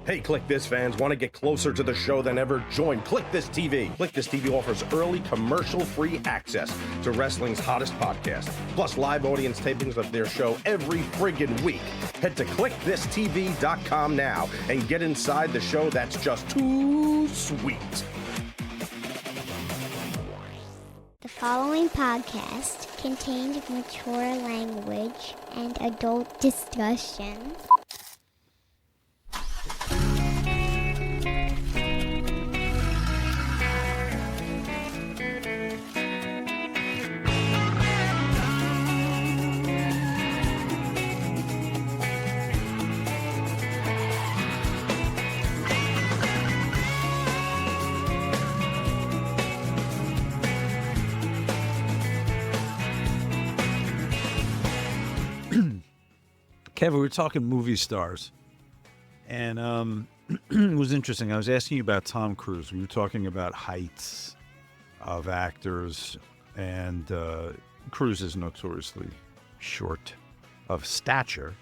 Hey, Kliq This fans, want to get closer to the show than ever? Join Kliq This TV. Kliq This TV offers early commercial-free access to wrestling's hottest podcast, plus live audience tapings of their show every friggin' week. Head to KliqThisTV.com now and get inside the show that's just too sweet. The following podcast contains mature language and adult discussion. Kevin, we were talking movie stars, and it was interesting. I was asking you about Tom Cruise. We were talking about heights of actors, and Cruise is notoriously short of stature,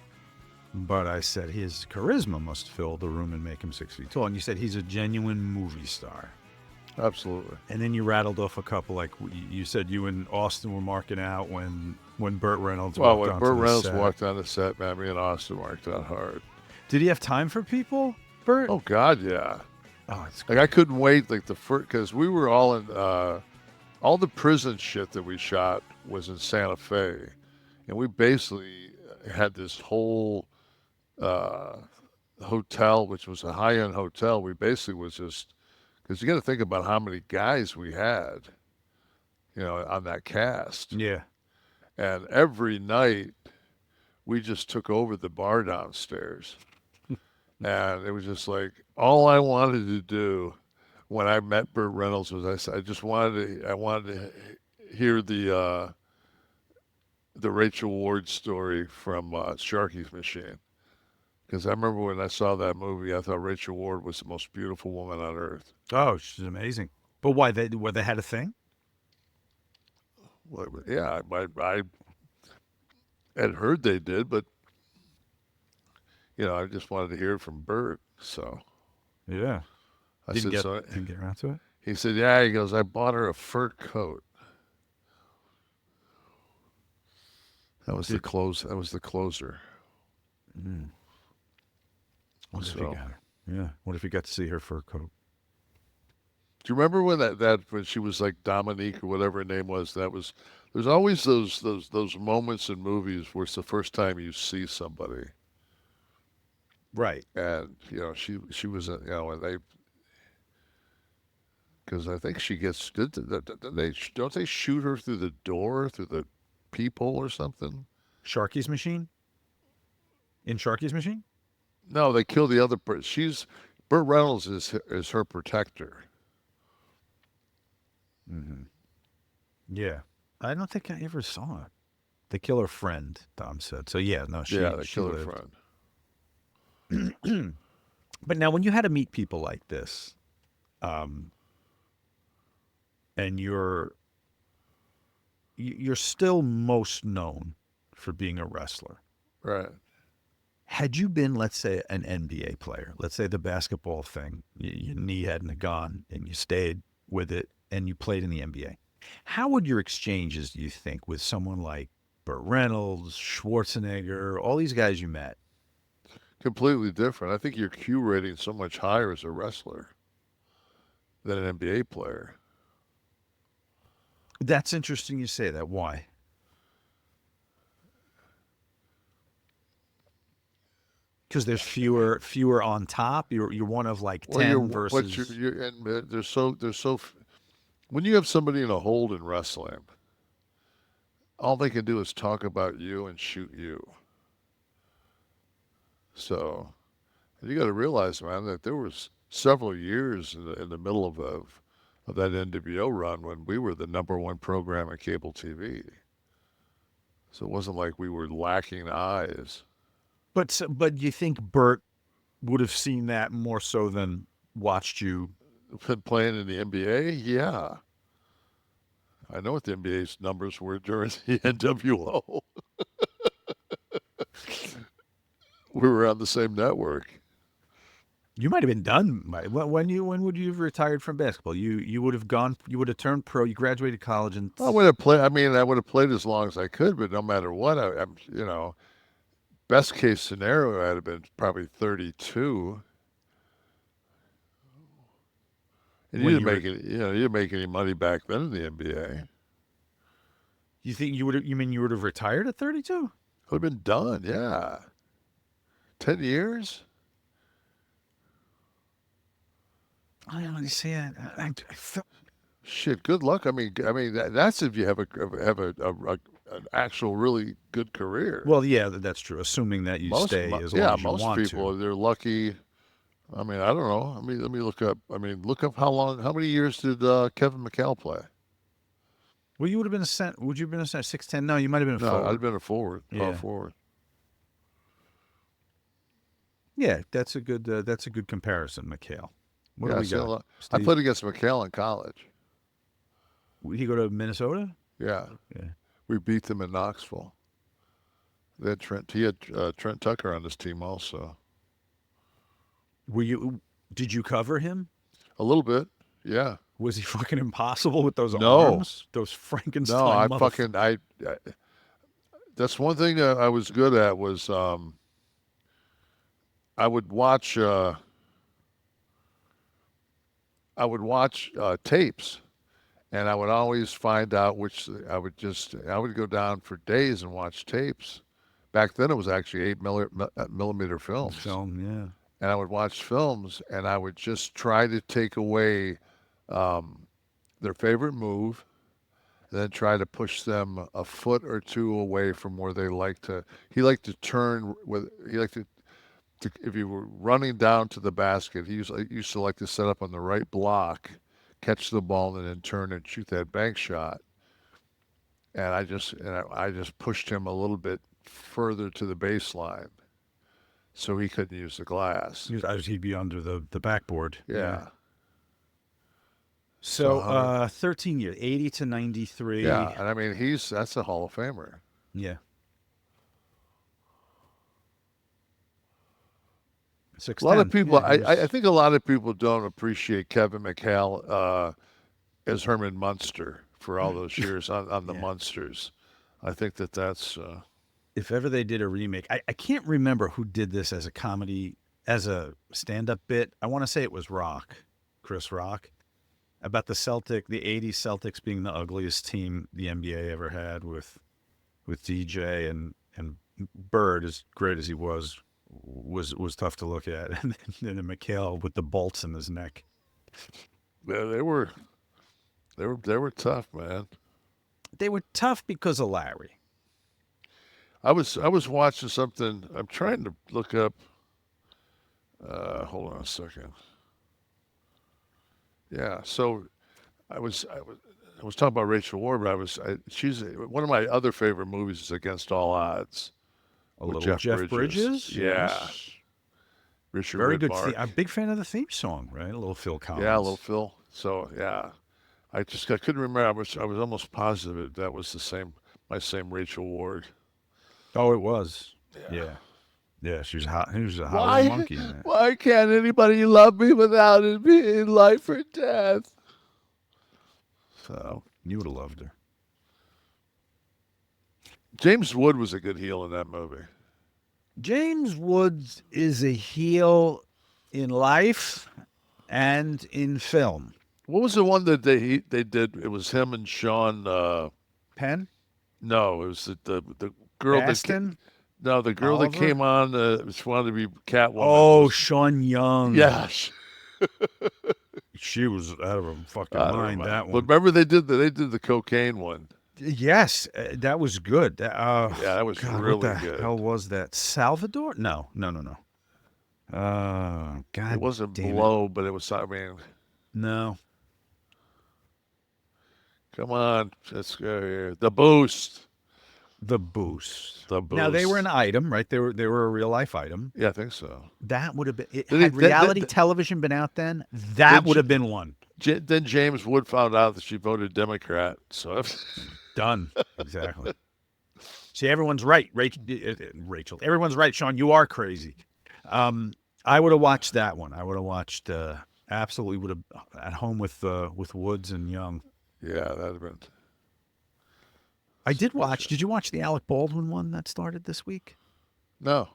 but I said his charisma must fill the room and make him 6 feet tall, and you said he's a genuine movie star. Absolutely. And then you rattled off a couple, like you said you and Austin were marking out when Burt Reynolds walked onto the set. Well, when Burt Reynolds walked on the set, man, me and Austin worked out hard. Did he have time for people, Burt? Oh, God, yeah. Oh, it's like I couldn't wait, like the first, because we were all in, all the prison shit that we shot was in Santa Fe, and we basically had this whole hotel, which was a high-end hotel. We basically was just, because you got to think about how many guys we had, you know, on that cast. Yeah. And every night, we just took over the bar downstairs. And it was just like, all I wanted to do when I met Burt Reynolds was I wanted to hear the Rachel Ward story from Sharky's Machine. Because I remember when I saw that movie, I thought Rachel Ward was the most beautiful woman on earth. Oh, she's amazing. But why? They had a thing? Well, yeah, I had heard they did, but, you know, I just wanted to hear it from Burt, so. Yeah. Didn't get around to it? He said, yeah, he goes, I bought her a fur coat. That was the closer. Mm. What if he got her? Yeah. What if he got to see her fur coat? Do you remember when that when she was like Dominique or whatever her name was? There's always those moments in movies where it's the first time you see somebody. Right. And you know she was you know, and they, because I think she gets don't they shoot her through the door, through the peephole or something? Sharky's Machine? In Sharky's Machine? No, they kill the other person. Burt Reynolds is her protector. Mm-hmm. Yeah. I don't think I ever saw it. They kill her friend, Tom said. So, yeah, no, they kill her friend. But now, when you had to meet people like this, and you're still most known for being a wrestler. Right. Had you been, let's say, an NBA player, let's say the basketball thing, your knee hadn't gone and you stayed with it and you played in the NBA, how would your exchanges, do you think, with someone like Burt Reynolds, Schwarzenegger, all these guys you met? Completely different. I think your Q rating is so much higher as a wrestler than an NBA player. That's interesting you say that. Why? Because there's fewer on top. You're one of like 10 versus. There's so. When you have somebody in a hold in wrestling, all they can do is talk about you and shoot you. So, you got to realize, man, that there was several years in the middle of that NWO run when we were the #1 program on cable TV. So it wasn't like we were lacking eyes. But you think Burt would have seen that more so than watched you playing in the NBA? Yeah. I know what the NBA's numbers were during the NWO. We were on the same network. You might have been done when would you have retired from basketball? You would have gone. You would have turned pro. You graduated college and I would have played. I mean, I would have played as long as I could, but no matter what, I'm best case scenario, I'd have been probably 32. And you When didn't you were- make it. You didn't make any money back then in the NBA. You think you would have? You mean you would have retired at 32? Would have been done. Yeah, 10 years. I don't understand. Shit, good luck. I mean, that's if you have an actual really good career. Well, yeah, that's true. Assuming that you stay as long as you most want people to. they're lucky. I mean, I don't know. I mean, let me look up. I mean, look up how many years did Kevin McHale play? Well, you would have been a cent. Would you have been a cent? 6'10"? No, you might have been a No, forward. I'd have been a forward. Yeah. Forward. Yeah, that's a good comparison, McHale. What do we got? I played against McHale in college. Did he go to Minnesota? Yeah. Yeah. We beat them in Knoxville. They had Trent. He had Trent Tucker on his team also. Did you cover him? A little bit. Yeah. Was he fucking impossible with those No. arms? Those Frankenstein. No, I that's one thing that I was good at was I would watch tapes, and I would always find out which I would go down for days and watch tapes. Back then it was actually 8 millimeter films. Film, yeah. And I would watch films, and I would just try to take away their favorite move, and then try to push them a foot or two away from where they like to. He liked to turn with. He liked to if you were running down to the basket, he used to like to set up on the right block, catch the ball, and then turn and shoot that bank shot. And I just pushed him a little bit further to the baseline, so he couldn't use the glass. He'd be under the backboard. Yeah. So 13 years, 80 to 93. Yeah, and I mean that's a Hall of Famer. Yeah. 6'10". A lot of people, Yeah, I think a lot of people don't appreciate Kevin McHale as Herman Munster for all those years on the Munsters. I think that's. If ever they did a remake, I can't remember who did this as a comedy, as a stand-up bit. I want to say it was Chris Rock, about the 80s Celtics being the ugliest team the NBA ever had with DJ and Bird, as great as he was tough to look at, and then McHale with the bolts in his neck. Yeah, they were tough, man. They were tough because of Larry. I was watching something. I'm trying to look up. Hold on a second. Yeah, so I was talking about Rachel Ward, but she's one of my other favorite movies is Against All Odds. A little Jeff Bridges? Yeah. Yes. Richard Very good. Widmark. I'm a big fan of the theme song, right? A little Phil Collins. Yeah, a little Phil. So yeah, I couldn't remember. I was almost positive that was my same Rachel Ward. Oh, it was. Yeah. She was hot. He was a Hollywood monkey. In that. Why can't anybody love me without it being life or death? So You would have loved her. James Wood was a good heel in that movie. James Woods is a heel in life and in film. What was the one that they did? It was him and Sean. Penn? No, it was the girl Aston? the girl Oliver? that came on. She wanted to be Catwoman. Oh, Sean Young. yeah. She was out of her fucking mind, that But one. remember they did the cocaine one. Yes, that was good. Yeah, that was God, really what the good. hell was that? Salvador? No. God, It wasn't damn Blow, but it was. I mean, No. come on, let's go here. The Boost. The Boost. The Boost. Now they were an item, right? They were a real life item. Yeah, I think so. That would have been. Did Had it- reality did- television been out then, that would have been one. Then James Wood found out that she voted Democrat. So Done. Exactly. See, everyone's right. Rachel. Everyone's right, Sean. You are crazy. I would have watched that one. I would have watched. Absolutely would have at home with Woods and Young. Yeah, that'd have been. I did watch. Did you watch the Alec Baldwin one that started this week? No.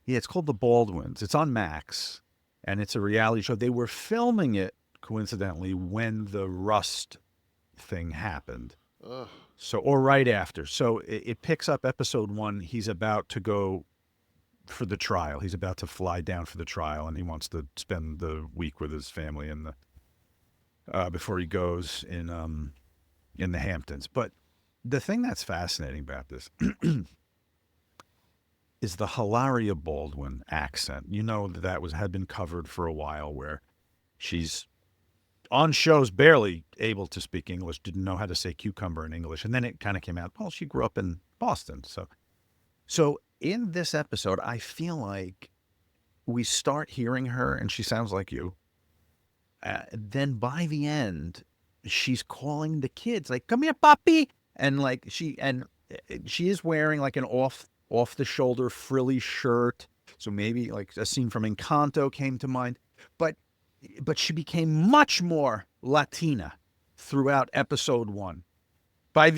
Yeah, it's called The Baldwins. It's on Max, and it's a reality show. They were filming it coincidentally when the Rust thing happened. Ugh. So, or right after. So it picks up episode 1. He's about to go for the trial. He's about to fly down for the trial, and he wants to spend the week with his family in the before he goes in the Hamptons. But the thing that's fascinating about this is the Hilaria Baldwin accent. You know that had been covered for a while, where she's on shows barely able to speak English, didn't know how to say cucumber in English, and then it kind of came out. Well, she grew up in Boston, so in this episode, I feel like we start hearing her, and she sounds like you. Then by the end, she's calling the kids like, "Come here, puppy," and like she is wearing like an off the shoulder frilly shirt. So maybe like a scene from Encanto came to mind, but she became much more Latina throughout episode 1. By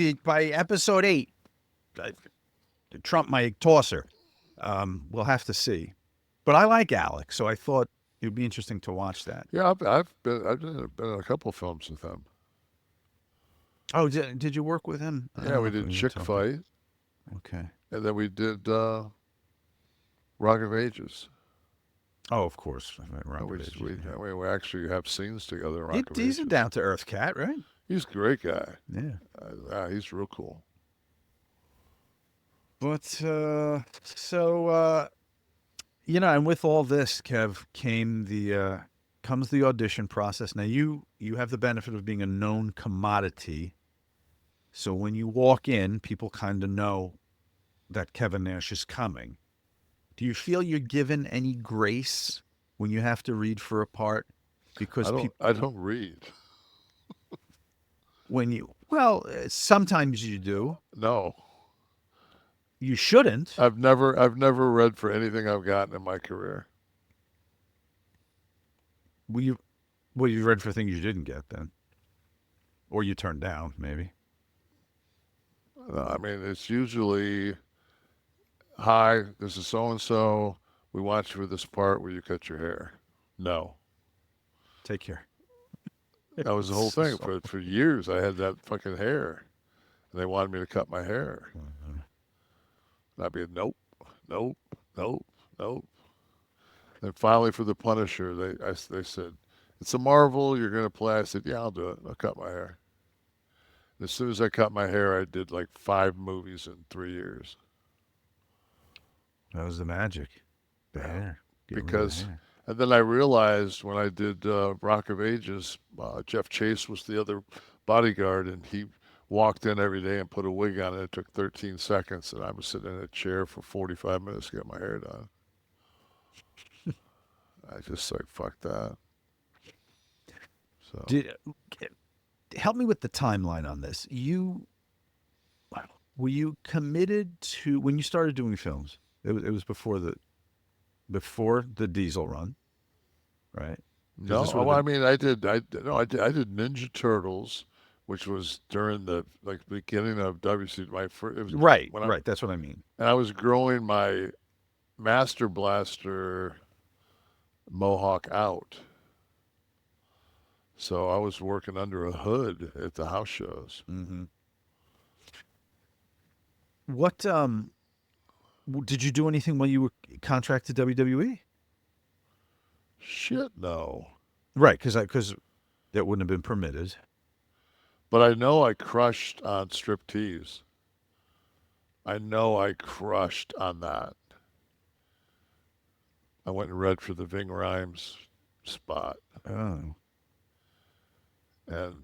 episode 8, Trump might toss her. We'll have to see. But I like Alec, so I thought it would be interesting to watch that. Yeah, I've been in a couple of films with him. Oh, did you work with him? Yeah, we did Chick Fight. Okay. And then we did Rock of Ages. Oh, of course. We actually have scenes together in Rock of Ages. He's a down-to-earth cat, right? He's a great guy. Yeah. He's real cool. But, and with all this, Kev, comes the audition process. Now, you have the benefit of being a known commodity. So when you walk in, people kind of know that Kevin Nash is coming. Do you feel you're given any grace when you have to read for a part? Because I don't read. Sometimes you do. No. You shouldn't. I've never read for anything I've gotten in my career. You read for things you didn't get then, or you turned down, maybe. No, I mean, it's usually, "Hi, this is so and so. We want you for this part where you cut your hair." No. Take care. That was the whole thing. For years, I had that fucking hair, and they wanted me to cut my hair. Mm-hmm. And I'd be nope, nope, nope, nope. Then finally, for The Punisher, they said, "It's a Marvel. You're going to play." I said, "Yeah, I'll do it. I'll cut my hair." And as soon as I cut my hair, I did like 5 movies in 3 years. That was the magic. The hair. And then I realized when I did Rock of Ages, Jeff Chase was the other bodyguard, and he walked in every day and put a wig on, and it took 13 seconds, and I was sitting in a chair for 45 minutes to get my hair done. I just like, fuck that. So help me with the timeline on this. Were you committed to when you started doing films? It was before the Diesel run, right? No, I mean, I did Ninja Turtles, which was during the beginning of WC. Right. That's what I mean. And I was growing my Master Blaster mohawk out, so I was working under a hood at the house shows. Mm-hmm. What did you do anything when you were contracted to WWE? Shit, no. Right, because that wouldn't have been permitted. But I know I crushed on striptease. I know I crushed on that. I went and read for the Ving Rhames spot. Oh. And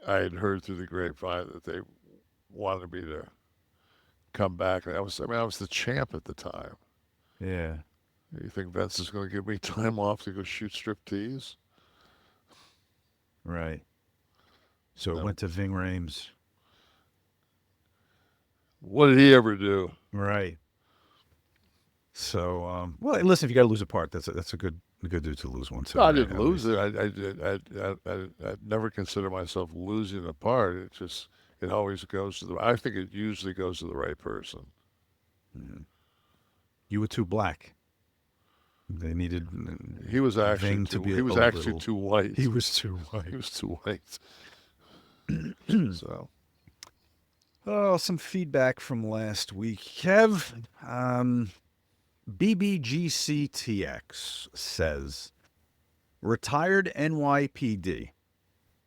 I had heard through the grapevine that they wanted me to come back. And I was the champ at the time. Yeah. You think Vince is going to give me time off to go shoot striptease? Right. So it went to Ving Rhames. What did he ever do? Right. So, well, listen, if you got to lose a part, that's a good dude to lose one too. No, I right? didn't At lose least. it. I never consider myself losing a part. It always goes to I think it usually goes to the right person. You were too black. They needed He was actually Ving to be he was a actually little- too white. He was too white. He was too white. So Oh, some feedback from last week. Kev, BBGCTX says, retired NYPD.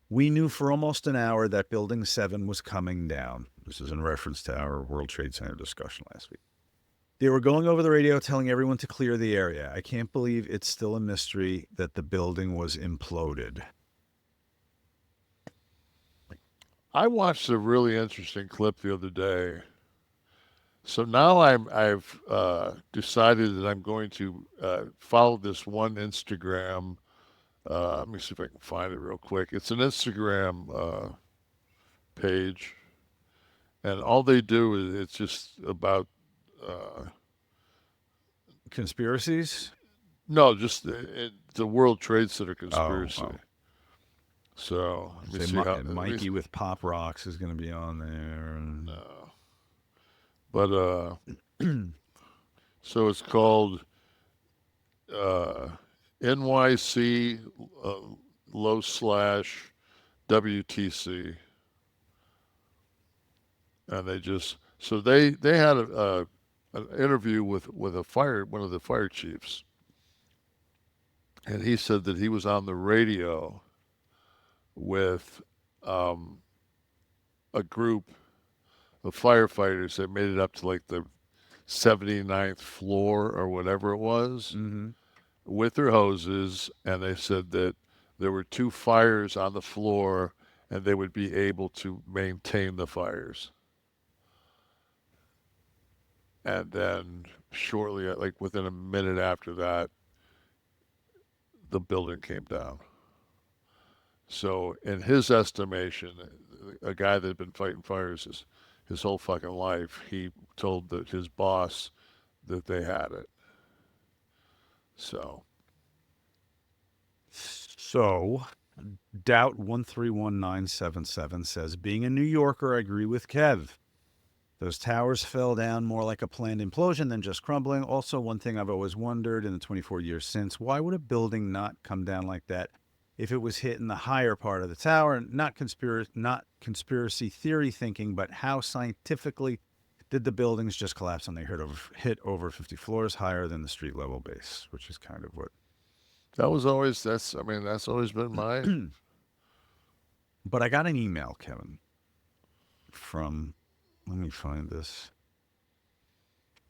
We knew for almost an hour that Building 7 was coming down. This is in reference to our World Trade Center discussion last week. They were going over the radio telling everyone to clear the area. I can't believe it's still a mystery that the building was imploded. I watched a really interesting clip the other day. So now I've decided that I'm going to follow this one Instagram. Let me see if I can find it real quick. It's an Instagram page, and all they do is it's just about Conspiracies? no, just the World Trade Center conspiracy. Oh. So let me Say see how Mikey with Pop Rocks is going to be on there. And... No. But so it's called NYC /WTC, and they had an interview with one of the fire chiefs, and he said that he was on the radio with a group of firefighters that made it up to like the 79th floor or whatever it was with their hoses, and they said that there were 2 fires on the floor and they would be able to maintain the fires. And then shortly, like within a minute after that, the building came down. So in his estimation, a guy that had been fighting fires his whole fucking life, he told his boss that they had it. So Doubt 131977 says, being a New Yorker, I agree with Kev. Those towers fell down more like a planned implosion than just crumbling. Also, one thing I've always wondered in the 24 years since, why would a building not come down like that if it was hit in the higher part of the tower? Not conspiracy theory thinking, but how scientifically did the buildings just collapse when they hit over 50 floors higher than the street level base, which is kind of what... that's always been mine. But I got an email, Kevin, from... Let me find this.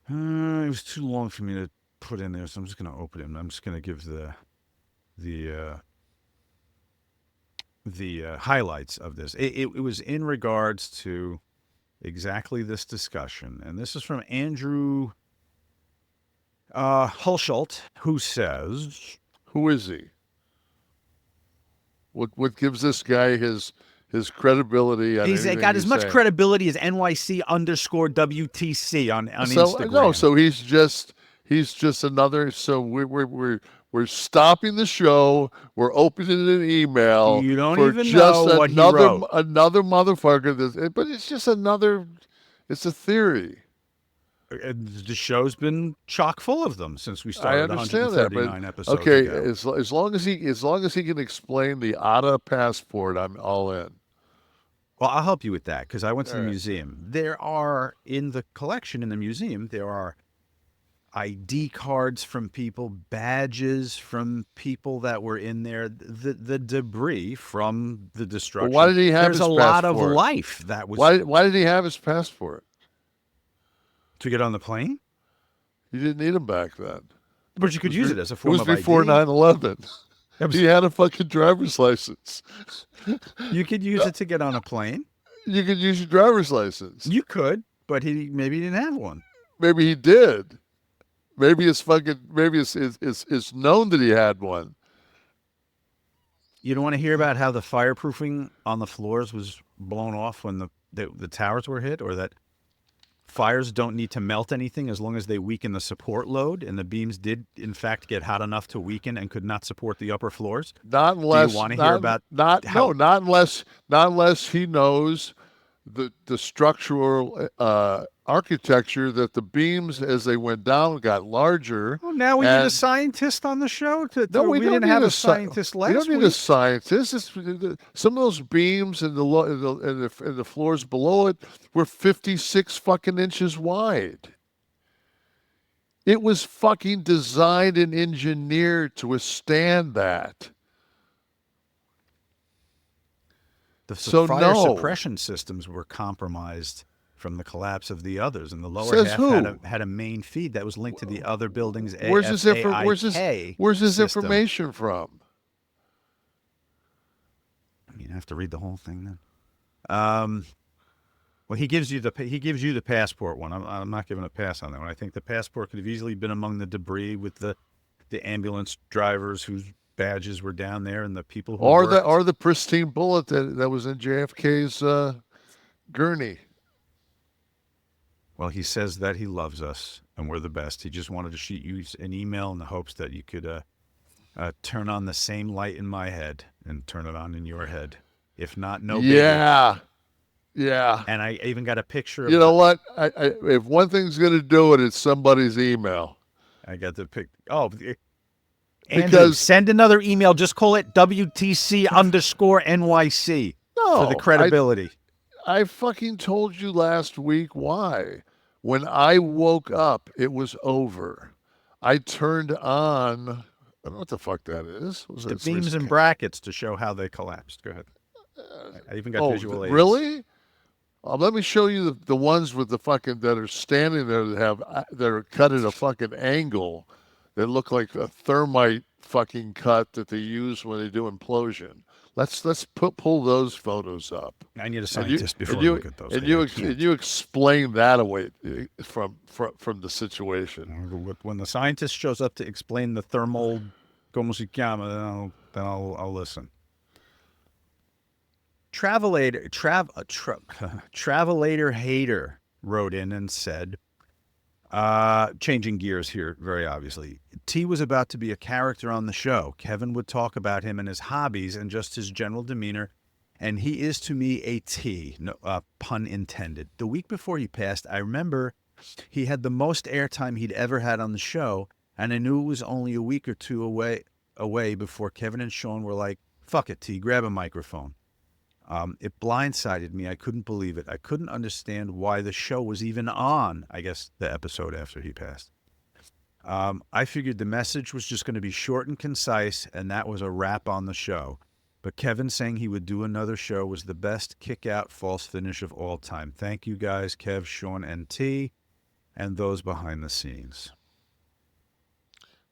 It was too long for me to put in there, so I'm just going to open it. I'm just going to give the highlights of this. It was in regards to exactly this discussion, and this is from Andrew Hulshult, who says, "Who is he? What gives this guy his credibility?" He's got as much credibility as NYC_WTC on Instagram. No, so he's just another. So we're stopping the show. We're opening an email. You don't for even just know what he wrote. Another motherfucker. But it's just another. It's a theory. The show's been chock full of them since we started. I understand that, but episodes okay, ago. as long as he can explain the ATA passport, I'm all in. Well, I'll help you with that because I went to the right. museum. There are, in the collection in the museum, there are ID cards from people, badges from people that were in there, the debris from the destruction. Well, why did he have There's his a lot of passport? life that was... Why did he have his passport? To get on the plane? You didn't need him back then. But you could use it as a form of ID. It was before 9/11. He had a fucking driver's license. You could use it to get on a plane. You could use your driver's license. You could, but maybe he didn't have one. Maybe he did. Maybe it's known that he had one. You don't want to hear about how the fireproofing on the floors was blown off when the towers were hit, or that fires don't need to melt anything as long as they weaken the support load, and the beams did, in fact, get hot enough to weaken and could not support the upper floors? Not unless Do you want to hear about not unless he knows the structural architecture, that the beams as they went down got larger. Well, now we need a scientist on the show. No, we didn't have a scientist last week. We don't need a scientist. Some of those beams in the floors below it were 56 fucking inches wide. It was fucking designed and engineered to withstand that. The fire suppression systems were compromised from the collapse of the others, and the lower half had a main feed that was linked to the other buildings. Where's this information from? I mean, I have to read the whole thing then. Well, he gives you the passport one. I'm not giving a pass on that one. I think the passport could have easily been among the debris with the ambulance drivers whose badges were down there, and the people who or the pristine bullet that was in JFK's gurney. Well, he says that he loves us and we're the best. He just wanted to shoot you an email in the hopes that you could turn on the same light in my head and turn it on in your head. If not, no bigger. Yeah. And I even got a picture of... You know what? If one thing's going to do it, it's somebody's email. I got the pic... Oh, Andrew, send another email. Just call it WTC_NYC for the credibility. I fucking told you last week why. When I woke up, it was over. I turned on... I don't know what the fuck that is. The beams and brackets to show how they collapsed. Go ahead. I even got visual aids. Really? Let me show you the ones with the fucking that are standing there that are cut at a fucking angle that look like a thermite fucking cut that they use when they do implosion. Let's pull those photos up. I need a scientist before I look at those. And you explain that away from the situation. When the scientist shows up to explain the thermal, como se llama, then I'll listen. Travelator Hater wrote in and said, changing gears here very obviously, T was about to be a character on the show. Kevin would talk about him and his hobbies and just his general demeanor, and he is to me a T, no, pun intended. The week before he passed, I remember he had the most airtime he'd ever had on the show, and I knew it was only a week or two away before Kevin and Sean were like, fuck it, T, grab a microphone. It blindsided me. I couldn't believe it. I couldn't understand why the show was even on, I guess, the episode after he passed. I figured the message was just going to be short and concise, and that was a wrap on the show. But Kevin saying he would do another show was the best kick-out false finish of all time. Thank you guys, Kev, Sean, and T, and those behind the scenes.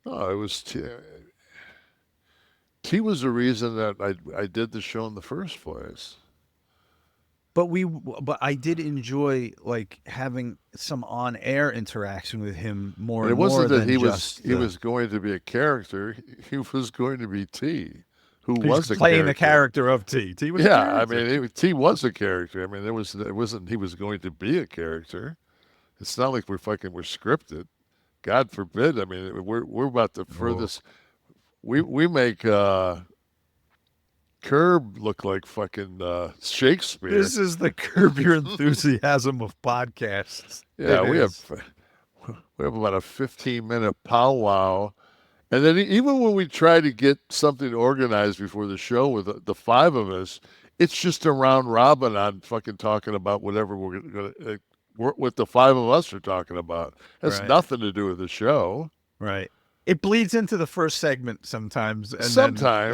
Oh, it was T was the reason that I did the show in the first place. But I did enjoy like having some on-air interaction with him more and more. It wasn't that he was going to be a character. He was going to be T, who was playing the character of T. T was T was a character. I mean, it wasn't he was going to be a character. It's not like we're scripted. God forbid. I mean, we're about the furthest. We make Curb look like fucking Shakespeare. This is the Curb Your Enthusiasm of podcasts. Yeah, we have about a 15-minute powwow, and then even when we try to get something organized before the show with the five of us, it's just a round robin on fucking talking about whatever we're gonna what the five of us are talking about. It has nothing to do with the show. Right. It bleeds into the first segment sometimes. And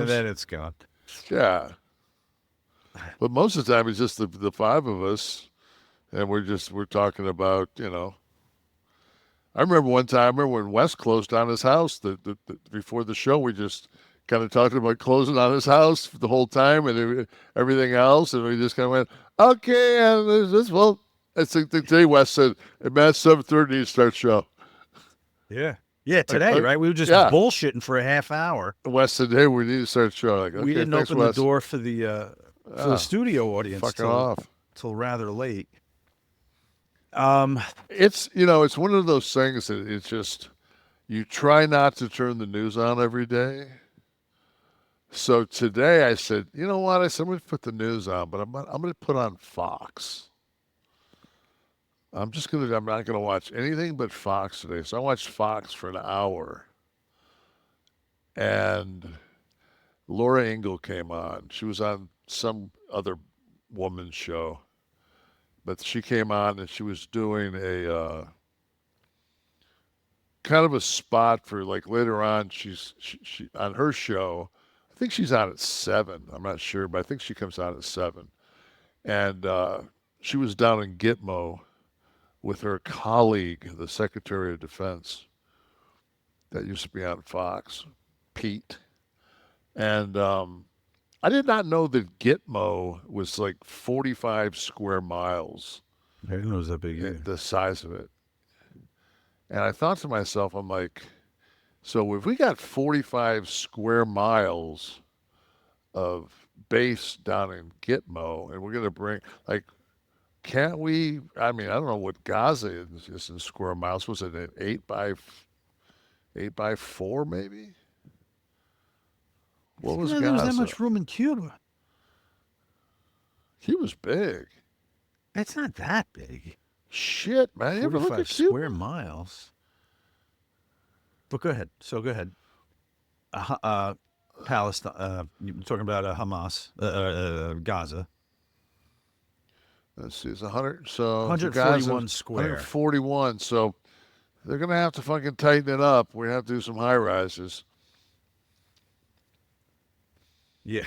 then it's gone. Yeah. But most of the time it's just the five of us, and we're talking about, you know. I remember when Wes closed down his house, before the show, we just kind of talked about closing on his house the whole time and everything else, and we just kind of went, okay, and I think today Wes said, hey, man, 7:30 you start show. Yeah. Yeah, today, right? We were just bullshitting for a half hour. Wes said, hey, we need to start the show. Like, okay, we didn't open the door for the studio audience off till rather late. It's it's one of those things that it's just you try not to turn the news on every day. So today I said, you know what? I said I'm going to put the news on, but I'm going to put on Fox. I'm not gonna watch anything but Fox today. So I watched Fox for an hour, and Laura Ingle came on. She was on some other woman's show, but she came on and she was doing a kind of a spot for like later on. She on her show. I think she's on at 7. I'm not sure, but I think she comes on at 7, and she was down in Gitmo with her colleague, the Secretary of Defense, that used to be on Fox, Pete. And I did not know that Gitmo was like 45 square miles. I didn't know it was that big either. The size of it. And I thought to myself, I'm like, so if we got 45 square miles of base down in Gitmo, and we're going to bring, like, can't we? I mean, I don't know what Gaza is in square miles. Was it an 8x4 maybe? What was Gaza? There was that much room in Cuba. He was big. It's not that big. Shit, man! You ever look 45 at Cuba? square miles. But go ahead. So go ahead. Palestine. You're talking about Hamas, Gaza. Let's see, it's 100. So 141 square. 141. So they're gonna have to fucking tighten it up. We have to do some high rises. Yeah.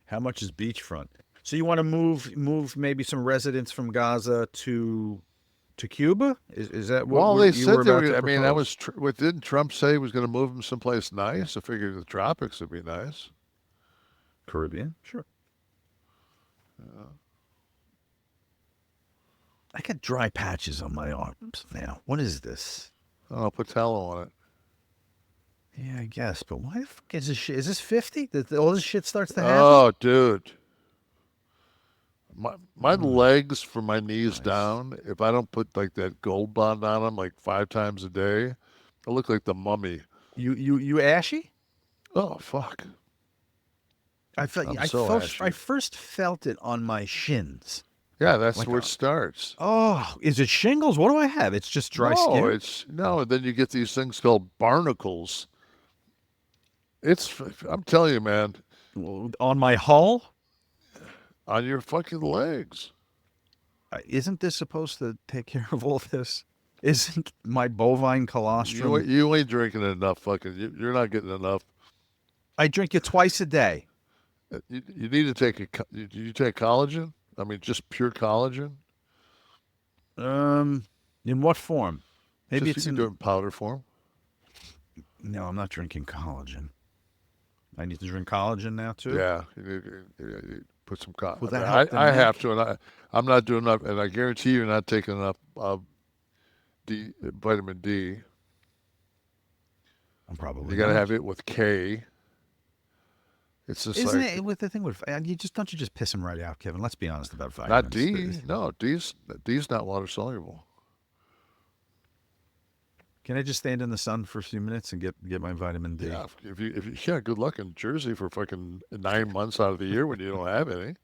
How much is beachfront? So you want to move maybe some residents from Gaza to Cuba? Is that what? Well, they said they were. I mean, that propose? was what didn't Trump say he was going to move them someplace nice? I figured the tropics would be nice. Caribbean, sure. I got dry patches on my arms now. What is this? I'll put tallow on it. Yeah, I guess. But why the fuck is this shit? Is this 50? That all this shit starts to happen? Oh, dude. My legs from my knees down, if I don't put like that Gold Bond on them like 5 times a day, I look like the mummy. You ashy? Oh, fuck. I first felt it on my shins. Yeah, that's Like where it starts. Oh, is it shingles? What do I have? It's just dry skin? No, and then you get these things called barnacles. I'm telling you, man. On my hull? On your fucking legs. Isn't this supposed to take care of all this? Isn't my bovine colostrum? You ain't drinking enough fucking. You're not getting enough. I drink it twice a day. You need to take do you take collagen? I mean, just pure collagen? In what form? Maybe you can do it in powder form. No, I'm not drinking collagen. I need to drink collagen now too? Yeah, you put some collagen. Will that help I have to, and I'm not doing enough, and I guarantee you're not taking enough vitamin D. I'm probably. You got to have it with K. It's just Isn't it with the thing with you just piss them right out, Kevin? Let's be honest about vitamins. Not D. No, D's not water soluble. Can I just stand in the sun for a few minutes and get my vitamin D? Yeah, if you good luck in Jersey for fucking 9 months out of the year when you don't have any.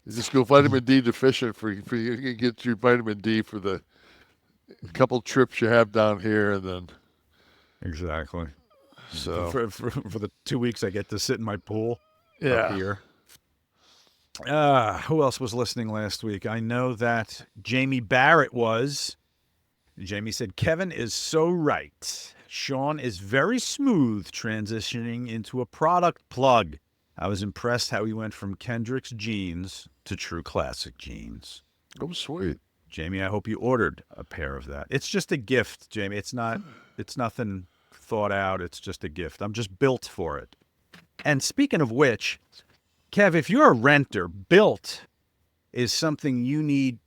You just go vitamin D deficient for you can get your vitamin D for the couple trips you have down here, and then exactly. So for the 2 weeks I get to sit in my pool yeah. up here. Who else was listening last week? I know that Jamie Barrett was. Jamie said, Kevin is so right. Sean is very smooth transitioning into a product plug. I was impressed how he went from Kendrick's jeans to true classic jeans. Oh, sweet. Jamie, I hope you ordered a pair of that. It's just a gift, Jamie. It's nothing thought out. It's just a gift. I'm just built for it. And speaking of which, Kev, if you're a renter, BILT is something you need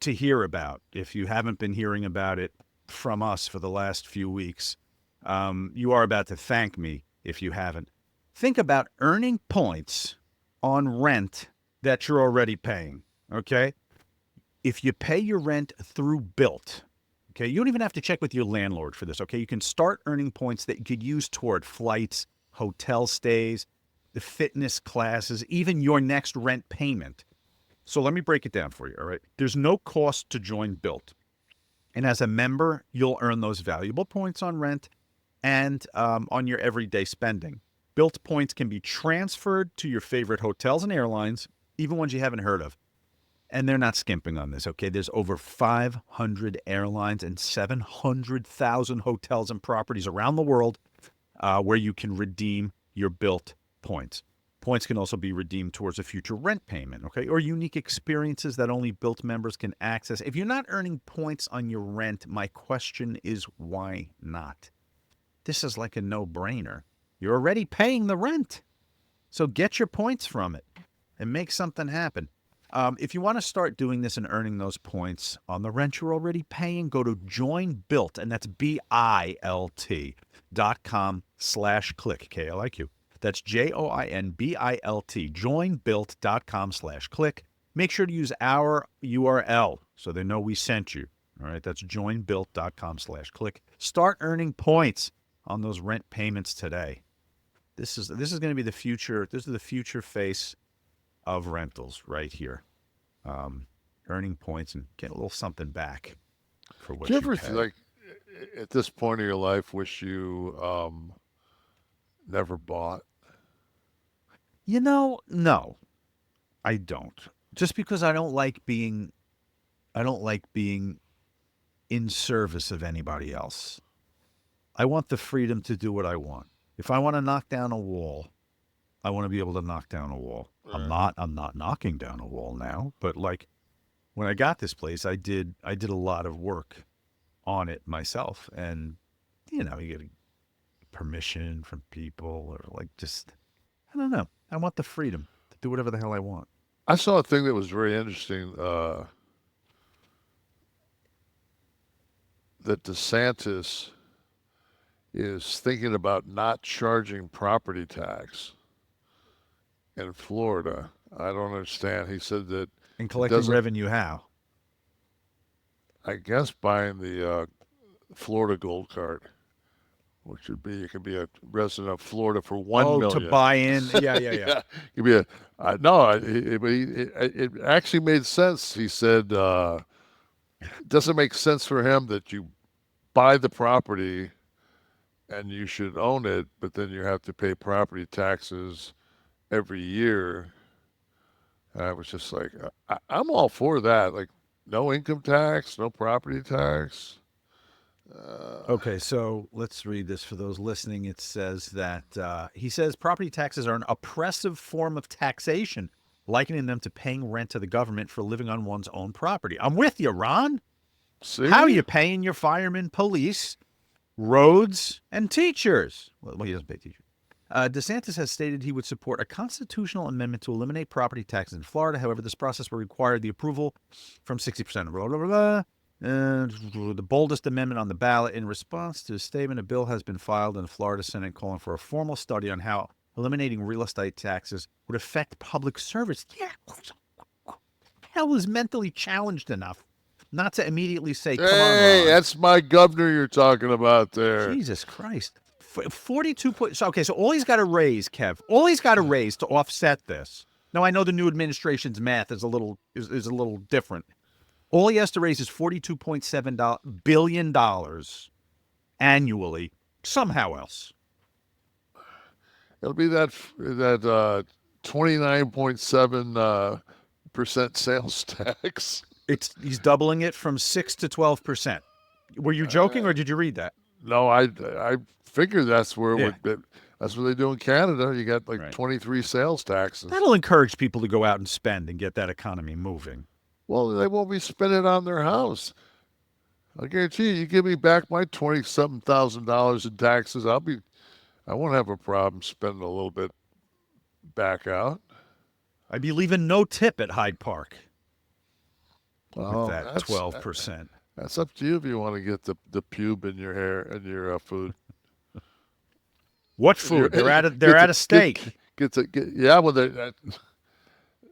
to hear about. If you haven't been hearing about it from us for the last few weeks, you are about to thank me if you haven't. Think about earning points on rent that you're already paying, okay? if you pay your rent through BILT, okay, you don't even have to check with your landlord for this, okay? You can start earning points that you could use toward flights, hotel stays, the fitness classes, even your next rent payment. So let me break it down for you, all right? There's no cost to join BILT. And as a member, you'll earn those valuable points on rent and on your everyday spending. BILT points can be transferred to your favorite hotels and airlines, even ones you haven't heard of. And they're not skimping on this, okay? There's over 500 airlines and 700,000 hotels and properties around the world where you can redeem your BILT points. Points can also be redeemed towards a future rent payment, okay? Or unique experiences that only BILT members can access. If you're not earning points on your rent, my question is why not? This is like a no-brainer. You're already paying the rent. So get your points from it and make something happen. If you want to start doing this and earning those points on the rent you're already paying, go to joinbilt, and that's BILT.com/Kliq, K-L-I-Q. That's JOINBILT, joinbilt.com/Kliq. Make sure to use our URL so they know we sent you. All right, that's joinbilt.com/Kliq. Start earning points on those rent payments today. This is going to be the future. This is the future face of rentals right here. Earning points and get a little something back for what Do you you ever, pay. like, at this point of your life, wish you never bought? No, I don't. Just because I don't like being in service of anybody else. I want the freedom to do what I want. If I want to knock down a wall, I want to be able to knock down a wall. I'm not knocking down a wall now, but like when I got this place, I did a lot of work on it myself, and you get permission from people, or like just I don't know. I want the freedom to do whatever the hell I want. I saw a thing that was very interesting. That DeSantis is thinking about not charging property tax in Florida. I don't understand. He said that And collecting revenue how? I guess buying the Florida Gold Card, which would be you can be a resident of Florida for $1 million. To buy in. Yeah. Yeah, you'd be it actually made sense. He said it doesn't make sense for him that you buy the property and you should own it, but then you have to pay property taxes every year. And I was just like, I'm all for that. Like, no income tax, no property tax. Okay, so let's read this for those listening. It says that he says property taxes are an oppressive form of taxation, likening them to paying rent to the government for living on one's own property. I'm with you, Ron. See? How are you paying your firemen, police, roads, and teachers? Well, he doesn't pay teachers. DeSantis has stated he would support a constitutional amendment to eliminate property taxes in Florida. However, this process will require the approval from 60%. Blah, blah, blah, blah. The boldest amendment on the ballot. In response to a statement, a bill has been filed in the Florida Senate calling for a formal study on how eliminating real estate taxes would affect public service. Yeah, hell is mentally challenged enough not to immediately say, come on, Ron. That's my governor you're talking about there. Jesus Christ. 42 points. Okay, so all he's got to raise, Kev, to offset this. Now, I know the new administration's math is a little different. All he has to raise is $42.7 billion annually, somehow else. It'll be that 29.7% sales tax. He's doubling it from 6 to 12%. Were you joking, or did you read that? No, I figured that's where it would be. That's what they do in Canada. You got 23 sales taxes. That'll encourage people to go out and spend and get that economy moving. Well, they won't be spending on their house. I guarantee you give me back my $20-something thousand in taxes, I won't have a problem spending a little bit back out. I'd be leaving no tip at Hyde Park. Well, with that 12%. That's up to you if you want to get the pube in your hair and your food. What food? They're out of steak. Well,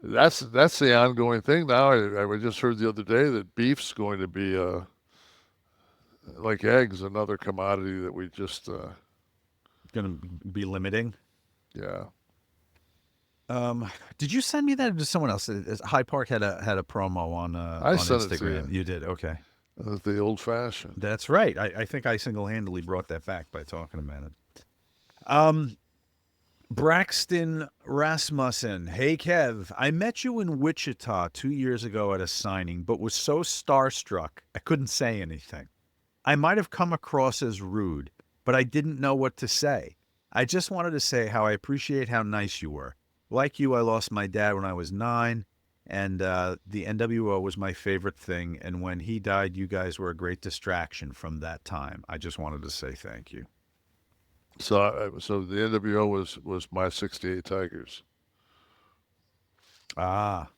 That's the ongoing thing now. I just heard the other day that beef's going to be like eggs, another commodity that we just Going to be limiting. yeah. Did you send me that or did someone else? High Park had a promo on sent it to Instagram. you. You did, okay. The old fashioned. That's right. I think I single-handedly brought that back by talking about it. Braxton Rasmussen. Hey, Kev. I met you in Wichita 2 years ago at a signing, but was so starstruck I couldn't say anything. I might have come across as rude, but I didn't know what to say. I just wanted to say how I appreciate how nice you were. Like you, I lost my dad when I was 9, and the NWO was my favorite thing. And when he died, you guys were a great distraction from that time. I just wanted to say thank you. So the NWO was my '68 Tigers. Ah,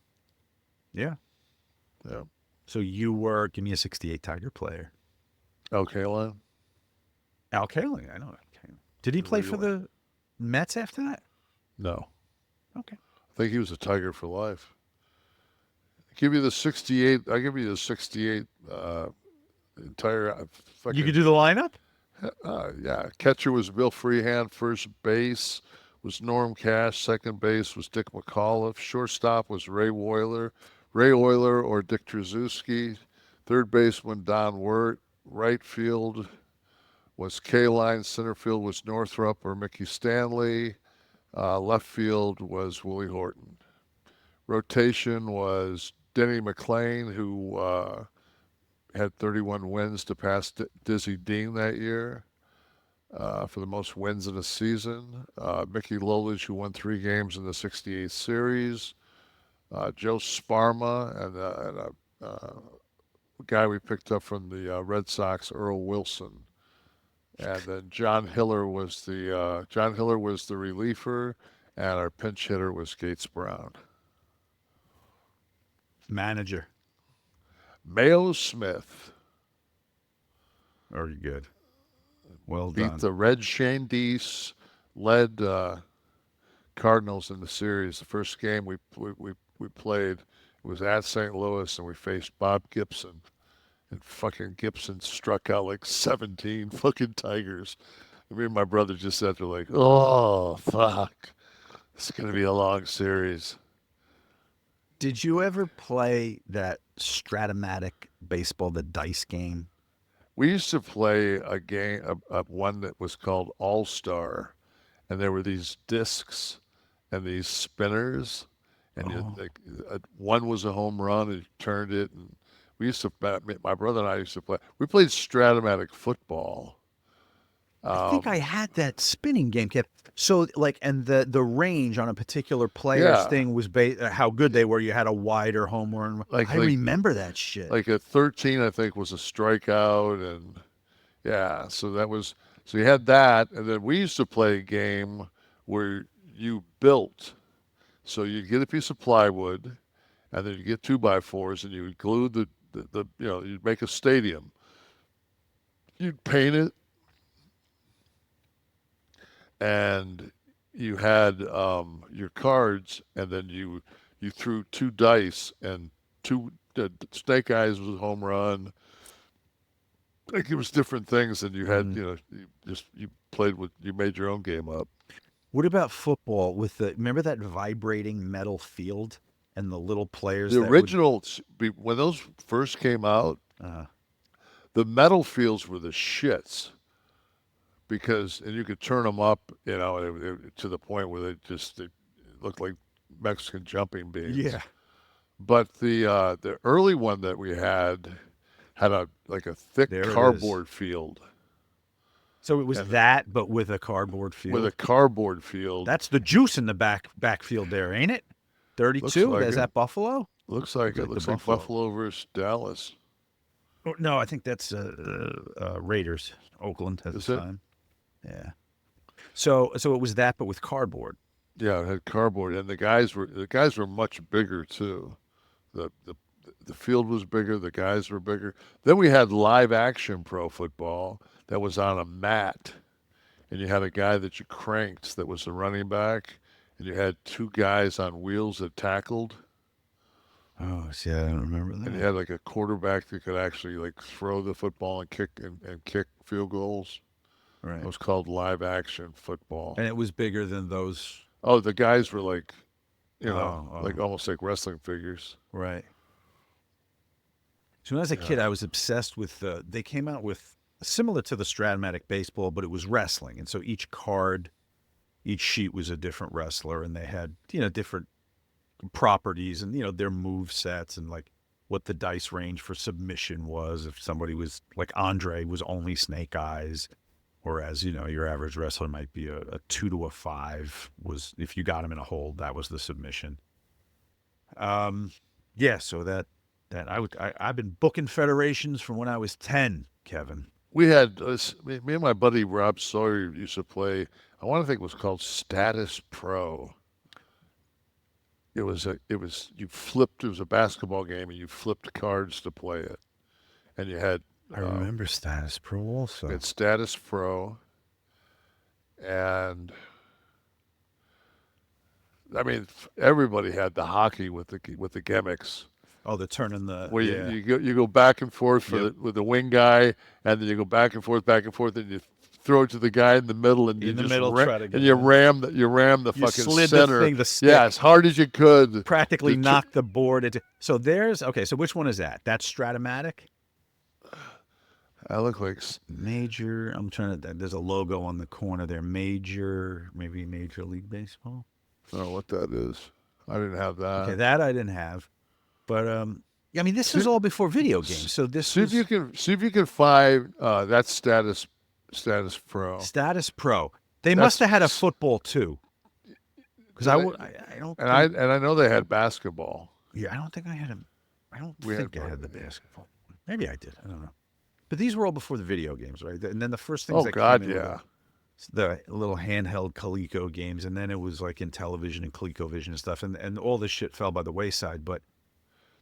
yeah. Yeah. So you were, give me a 68 Tiger player. Al Kaline? Al Kaline, I know Al Kaline. Did he play for the Mets after that? No. Okay. I think he was a Tiger for life. I'll give you the 68 entire fucking, You could do the lineup? yeah. Catcher was Bill Freehand. First base was Norm Cash. Second base was Dick McAuliffe. Shortstop was Ray Oyler or Dick Trzeski. Third baseman Don Wirt. Right field was Kaline. Center field was Northrup or Mickey Stanley. Left field was Willie Horton. Rotation was Denny McLain, who had 31 wins to pass Dizzy Dean that year for the most wins in a season. Mickey Lolich, who won 3 games in the '68 series. Joe Sparma and a guy we picked up from the Red Sox, Earl Wilson. And then John Hiller was the reliever, and our pinch hitter was Gates Brown. Manager. Mayo Smith. Very good. Well Beat done. the Red Shandies, led Cardinals in the series. The first game we played was at St. Louis, and we faced Bob Gibson. And fucking Gibson struck out like 17 fucking Tigers. And me and my brother just sat there like, oh, fuck. It's going to be a long series. Did you ever play that Stratomatic baseball, the dice game? We used to play a game, one that was called All Star, and there were these discs and these spinners, and one was a home run, and you turned it, and we used to. My brother and I used to play. We played Stratomatic football. I think I had that spinning game, Kev. So, like, and the range on a particular player's thing was how good they were. You had a wider home run. I remember that shit. Like at 13, I think was a strikeout, and yeah. So you had that, and then we used to play a game where you built. So you'd get a piece of plywood, and then you get 2x4s, and you would glue the you'd make a stadium. You'd paint it. And you had your cards, and then you threw 2 dice, and 2 snake eyes was a home run. Like it was different things, and you had you played with, you made your own game up. What about football with remember that vibrating metal field and the little players? The originals, when those first came out, the metal fields were the shits. Because, and you could turn them up, to the point where they looked like Mexican jumping beans. Yeah. But the early one that we had a thick cardboard field. So it was that, but with a cardboard field. With a cardboard field. That's the juice in the backfield there, ain't it? 32. Like Is that Buffalo? Looks like it. Looks like Buffalo versus Dallas. Oh, no, I think that's Raiders, Oakland at the time. Yeah. So it was that, but with cardboard. Yeah, it had cardboard, and the guys were much bigger too. The field was bigger. The guys were bigger. Then we had live action pro football that was on a mat, and you had a guy that you cranked that was the running back, and you had two guys on wheels that tackled, Oh, see, I don't remember and you that. had like a quarterback that could actually like throw the football and kick field goals. Right. It was called live action football. And it was bigger than those. Oh, the guys were like, Oh, like almost like wrestling figures. right. So when I was a kid, I was obsessed with. They came out with similar to the Stratomatic baseball, but it was wrestling, and so each card, each sheet was a different wrestler, and they had different properties and their move sets and like what the dice range for submission was. If somebody was like Andre was only snake eyes, whereas your average wrestler might be a 2 to a 5 was if you got him in a hold, that was the submission. Yeah, so I've been booking federations from when I was 10, Kevin. We had me and my buddy Rob Sawyer used to play. I want to think it was called Status Pro. It was you flipped. It was a basketball game, and you flipped cards to play it. And you had I remember Status Pro also. we had Status Pro, and I mean everybody had the hockey with the gimmicks. Oh, the turning the Where yeah. you go back and forth with the wing guy, and then you go back and forth, and you throw it to the guy in the middle, and In the middle, try to get and you it. ram the You fucking slid center. the thing, the stick. Yeah, as hard as you could. Practically knocked the board into. So so which one is that? That's Stratomatic? I look like Major. I'm trying to. There's a logo on the corner there. Maybe Major League Baseball. I don't know what that is. I didn't have that. Okay, that I didn't have. But I mean, this was all before video games. So this See if you can find that Status Pro. Status Pro. They must have had a football too. Because I don't. And I know they had basketball. Yeah, I don't think I had a. I don't We think had I had the basketball. Maybe I did. I don't know. But these were all before the video games, right? And then the first things Oh that God, came in yeah. were the little handheld Coleco games, and then it was like in television and ColecoVision and stuff, and all this shit fell by the wayside. But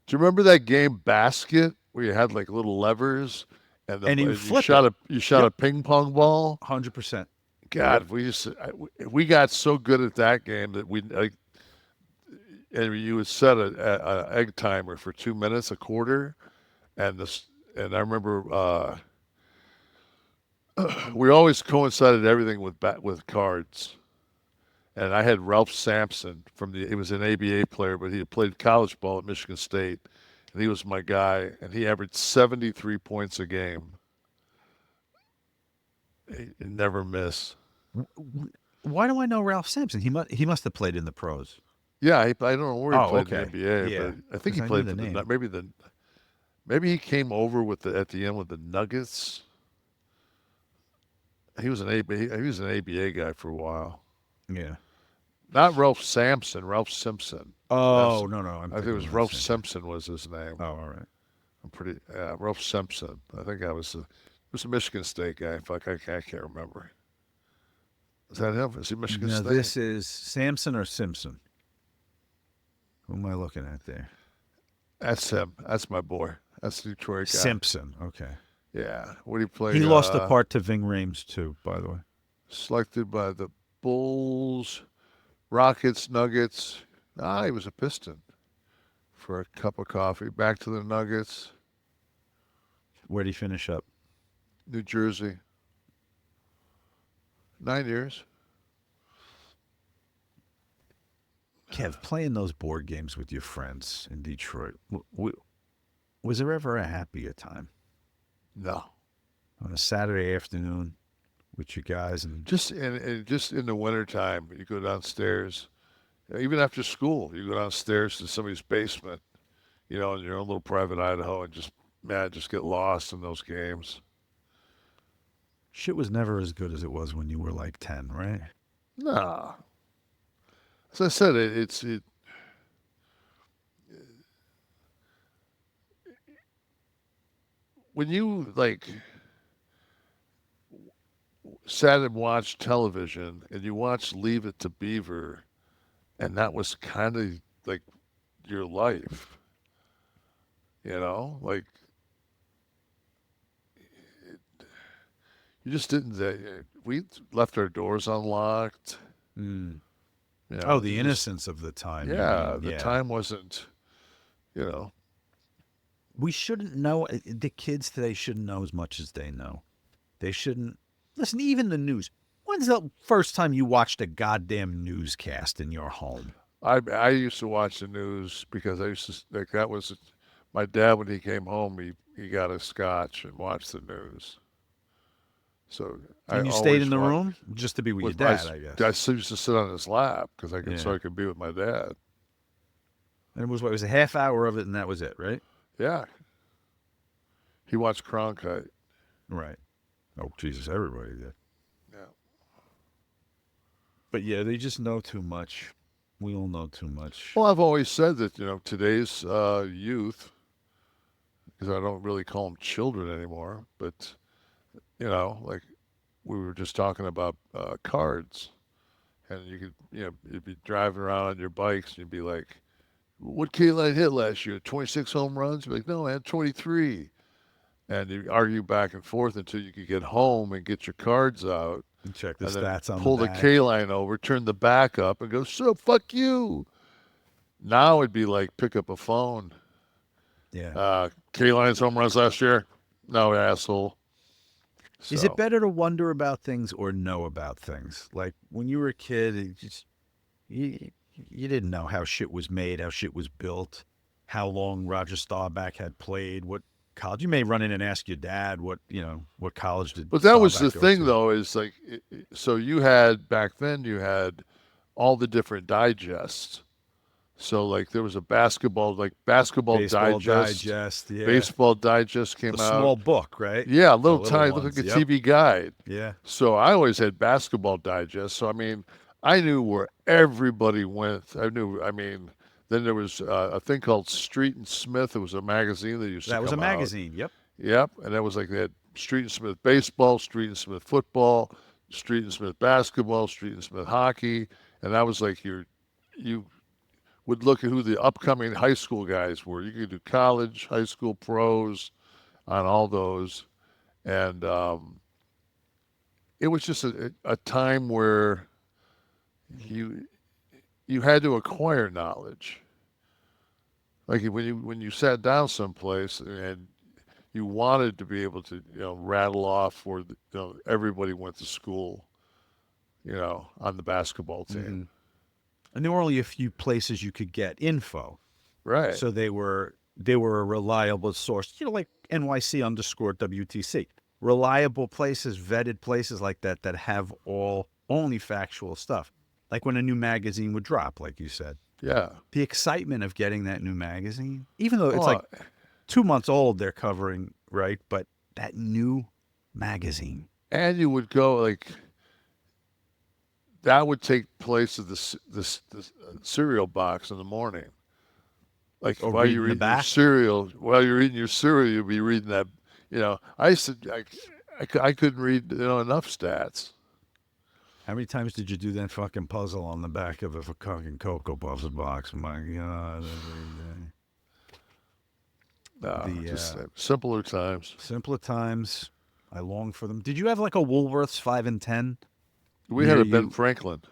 Do you remember that game Basket where you had like little levers and you flip you shot a ping pong ball? 100%. God, we got so good at that game that and you would set a egg timer for 2 minutes, a quarter, and I remember we always coincided everything with cards. And I had Ralph Sampson he was an ABA player, but he had played college ball at Michigan State, and he was my guy, and he averaged 73 points a game. He never miss. Why do I know Ralph Sampson? He must have played in the pros. Yeah, I don't know where he played okay. in the NBA, Yeah, but I think he 'cause I played knew for the name. maybe he came over at the end with the Nuggets. He was an ABA guy for a while. Yeah. Not Ralph Sampson, Ralph Simpson. Oh, no. I think it was Ralph Simpson was his name. Oh, all right. Ralph Simpson. I think it was a Michigan State guy. Fuck, I can't remember. Is that him? Is he Michigan Now, State? this is Sampson or Simpson? Who am I looking at there? That's him. That's my boy. That's the Detroit guy. Simpson. Okay. Yeah. What do you play? He lost a part to Ving Rhames, too, by the way. Selected by the Bulls, Rockets, Nuggets. He was a Piston for a cup of coffee. Back to the Nuggets, Where'd he finish up? New Jersey. 9 years. Kev, playing those board games with your friends in Detroit, was there ever a happier time? No. On a Saturday afternoon with you guys and Just in the wintertime, you go downstairs. Even after school, you go downstairs to somebody's basement, in your own little private Idaho, and just get lost in those games. shit was never as good as it was when you were like 10, right? No. As I said, when you sat and watched television and you watched Leave It to Beaver, and that was kind of like your life, like you just didn't. We left our doors unlocked. Mm. You know, Oh, the just- innocence of the time. you Yeah, mean. the time wasn't, you know. We shouldn't know. The kids today shouldn't know as much as they know. They shouldn't listen. Even the news. When's the first time you watched a goddamn newscast in your home? I used to watch the news because I used to like that was my dad when he came home. He got a scotch and watched the news. So And I you stayed always in the wa- room just to be with your with my dad, I guess. I used to sit on his lap because so Yeah. I could be with my dad. And it was what? It was a half hour of it, and that was it, right? Yeah, he watched Cronkite. Right. Oh Jesus, everybody did. Yeah. But yeah, they just know too much. We all know too much. Well, I've always said that today's youth, because I don't really call them children anymore, but like we were just talking about cards, and you could you'd be driving around on your bikes and you'd be like, "What K-Line hit last year? 26 home runs?" You'd be like, "No, I had 23." And you argue back and forth until you could get home and get your cards out. And check the And then stats on pull the the back. K-line over, turn the back up, and go, "So fuck you." Now it'd be like pick up a phone. Yeah. K-line's home runs last year? No, asshole. Is So, it better to wonder about things or know about things? Like when you were a kid, you didn't know how shit was made, how shit was built, how long Roger Staubach had played, what college. You may run in and ask your dad what college did. But that was the Staubach go thing, to. though, is like, so you had, back then, you had all the different digests. So, like, there was a basketball Baseball digest. yeah. Baseball digest came The out. small book, right? Yeah, a The little tiny, look ones, like a yep. TV guide. Yeah. So I always had basketball digest. So, I mean, I knew where everybody went. Then there was a thing called Street and Smith. It was a magazine that used to That was a come out. magazine. Yep. Yep, and that was like they had Street and Smith baseball, Street and Smith football, Street and Smith basketball, Street and Smith hockey, and that was like you would look at who the upcoming high school guys were. You could do college, high school, pros on all those, and it was just a time where you had to acquire knowledge. Like when you sat down someplace and you wanted to be able to rattle off where everybody went to school, on the basketball team. Mm-hmm. And there were only a few places you could get info. Right. So they were a reliable source, like NYC _ WTC. Reliable places, vetted places like that have only factual stuff. Like when a new magazine would drop, like you said. Yeah. The excitement of getting that new magazine, even though it's like 2 months old they're covering, right? But that new magazine. And you would go like that would take place at the cereal box in the morning. Like Or while reading you're the eating back? your cereal, you'll be reading that. I used to, I couldn't read enough stats. How many times did you do that fucking puzzle on the back of a fucking Cocoa Puffs box? My God, every day. Just simpler times. Simpler times. I long for them. Did you have like a Woolworths 5 and 10? We Near had a Ben you? Franklin.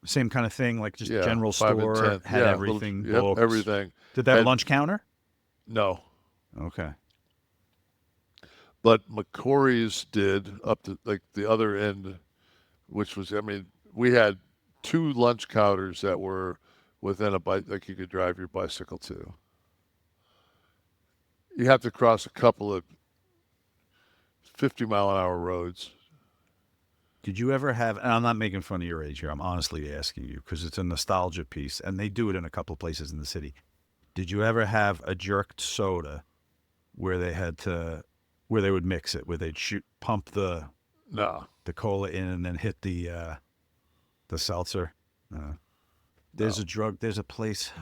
Same kind of thing, like just general 5 and store, 10. had Yeah, everything, little, books. everything. Did that have Had- lunch counter? No. Okay. But McCory's did up to like the other end, which was, we had 2 lunch counters that were within a bike, like you could drive your bicycle to. You have to cross a couple of 50-mile-an-hour roads. Did you ever have, and I'm not making fun of your age here, I'm honestly asking you because it's a nostalgia piece, and they do it in a couple of places in the city. Did you ever have a jerked soda where they would mix it, where they'd pump the No. cola in and then hit the seltzer? There's a place,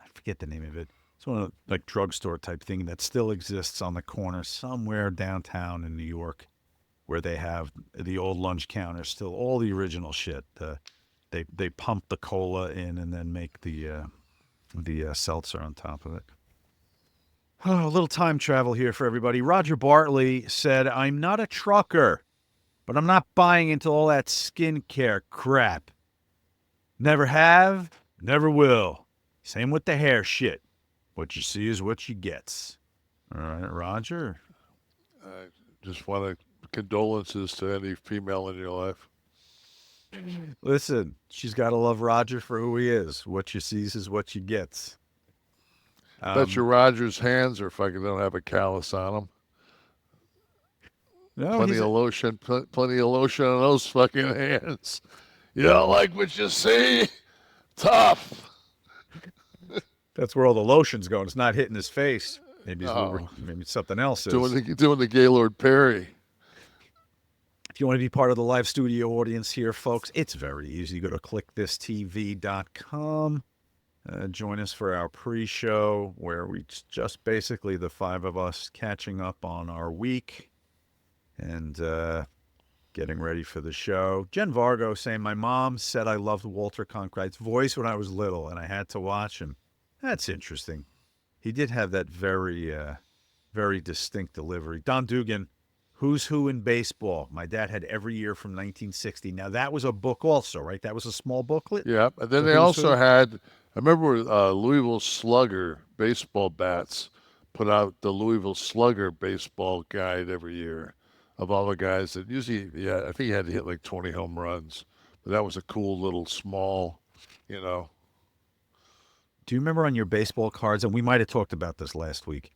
I forget the name of it. It's one of the, like drugstore type thing that still exists on the corner somewhere downtown in New York, where they have the old lunch counter, still all the original shit. They pump the cola in and then make the seltzer on top of it. Oh, a little time travel here for everybody. Roger Bartley said, "I'm not a trucker, but I'm not buying into all that skincare crap." Never have, never will. Same with the hair shit. What you see is what you gets. All right, Roger. I just want to condolences to any female in your life. Listen, she's got to love Roger for who he is. What you sees is what you gets. Bet your Roger's hands are fucking don't have a callus on them. No, Plenty of lotion on those fucking hands. You don't like what you see? Tough. that's where all the lotion's going. It's not hitting his face. Maybe Oh. maybe something else is. Doing the Gaylord Perry. If you want to be part of the live studio audience here, folks, it's very easy. Go to KliqThisTV.com. Join us for our pre-show, where we just basically the five of us catching up on our week and getting ready for the show. Jen Vargo saying, my mom said I loved Walter Cronkite's voice when I was little, and I had to watch him. That's interesting. He did have that very, very distinct delivery. Don Dugan, Who's Who in Baseball. My dad had every year from 1960. Now, that was a book also, right? That was a small booklet? Yeah, and then So they Who's also Who? had, I remember Louisville Slugger baseball bats put out the Louisville Slugger baseball guide every year of all the guys that usually, I think he had to hit like 20 home runs. But that was a cool little small, you know. Do you remember on your baseball cards, and we might have talked about this last week,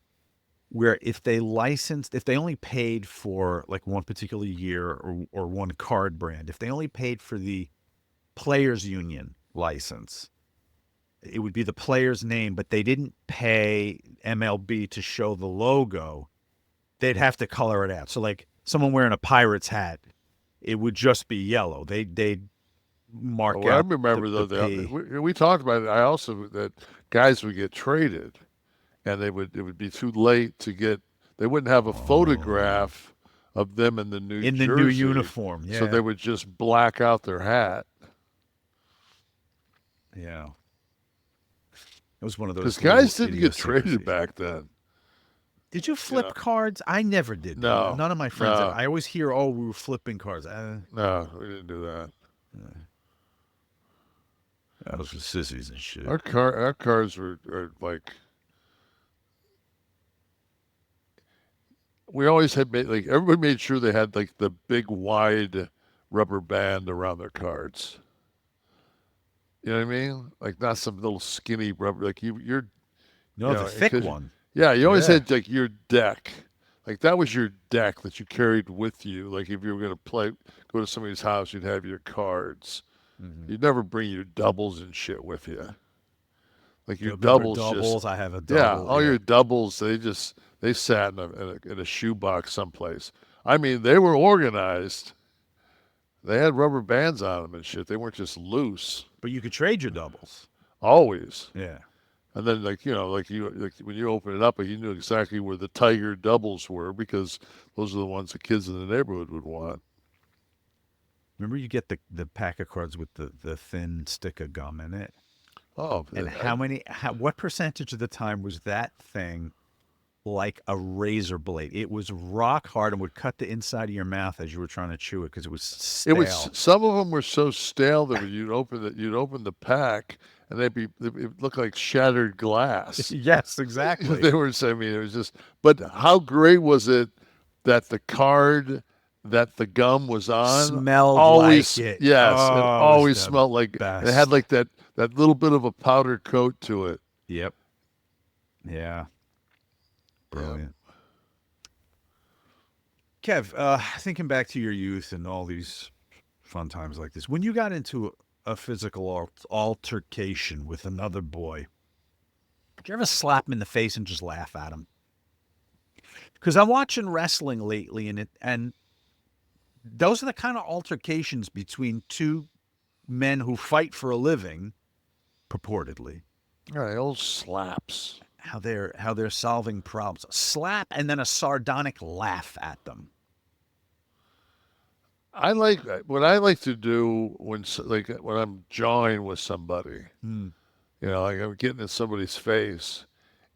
where if they only paid for like one particular year or one card brand, if they only paid for the Players Union license, it would be the player's name, but they didn't pay MLB to show the logo, they'd have to color it out. So like someone wearing a Pirates hat, it would just be yellow. They'd mark out. I remember we talked about it. I also that guys would get traded, and it would be too late to get. They wouldn't have a photograph of them in the new the new uniform. Yeah. So they would just black out their hat. Yeah. It was one of those. Because guys didn't get traded back then. Did you flip cards? I never did. No. None of my friends. No. I always hear, "Oh, we were flipping cards." No, we didn't do that. That was for sissies and shit. Our cards are like. We always had everybody made sure they had like the big wide rubber band around their cards. You know what I mean? Like not some little skinny rubber. Like you're. The thick one. Yeah, you always had like your deck. Like that was your deck that you carried with you. Like if you were gonna go to somebody's house, you'd have your cards. Mm-hmm. You'd never bring your doubles and shit with you. Like your doubles. I have a double. Yeah, all your doubles. They sat in a shoebox someplace. I mean, they were organized. They had rubber bands on them and shit. They weren't just loose. But you could trade your doubles. Always. Yeah. And then, when you open it up, you knew exactly where the Tiger doubles were because those are the ones the kids in the neighborhood would want. Remember, you get the pack of cards with the thin stick of gum in it. Oh, and what percentage of the time was that thing like a razor blade? It was rock hard and would cut the inside of your mouth as you were trying to chew it because it was stale. Some of them were so stale that when you'd open the pack. And it looked like shattered glass. Yes, exactly. They were. I mean, it was just. But how great was it that the card that the gum was on smelled always, like it? Yes, it always smelled like best. It had like that little bit of a powder coat to it. Yep. Yeah. Brilliant. Yeah. Kev, thinking back to your youth and all these fun times like this, when you got into a physical altercation with another boy, did you ever slap him in the face and just laugh at him? Because I'm watching wrestling lately, and those are the kind of altercations between two men who fight for a living, purportedly. Right, old slaps. How they're solving problems. A slap and then a sardonic laugh at them. What I like to do when I'm jawing with somebody, like I'm getting in somebody's face,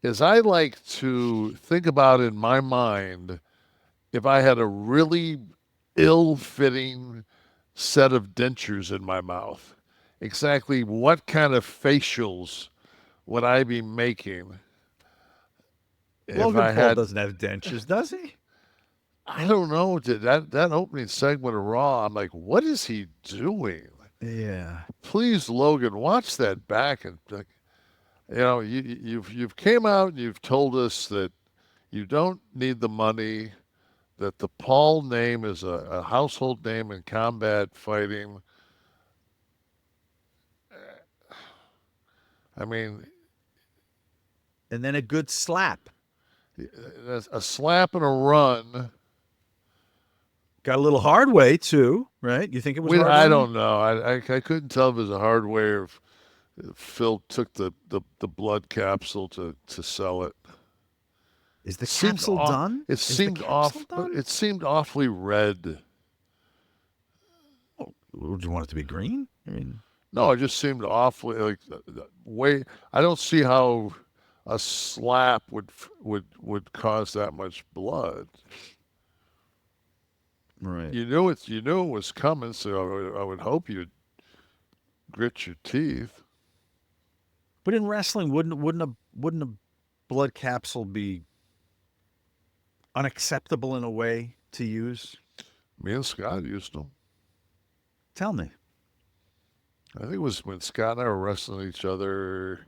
is I like to think about in my mind if I had a really ill-fitting set of dentures in my mouth, exactly what kind of facials would I be making if Logan I Paul had. doesn't have dentures, does he? I don't know. That opening segment of Raw, I'm like, what is he doing? Yeah. Please, Logan, watch that back and like, you've came out and you've told us that you don't need the money, that the Paul name is a household name in combat fighting. I mean, And then a good slap. a slap and a run. Got a little hard way too, right? You think it was hard I way? don't know. I couldn't tell if it was a hard way or if Phil took the blood capsule to sell it. Is the Seemed capsule off- done? It Is the seemed capsule off. done? It seemed awfully red. Would you want it to be green? I mean, No, it just seemed awfully like the way. I don't see how a slap would cause that much blood. right. You knew it was coming, so I would hope you'd grit your teeth. But in wrestling, wouldn't a blood capsule be unacceptable in a way to use? Me and Scott used them. Tell me. I think it was when Scott and I were wrestling each other.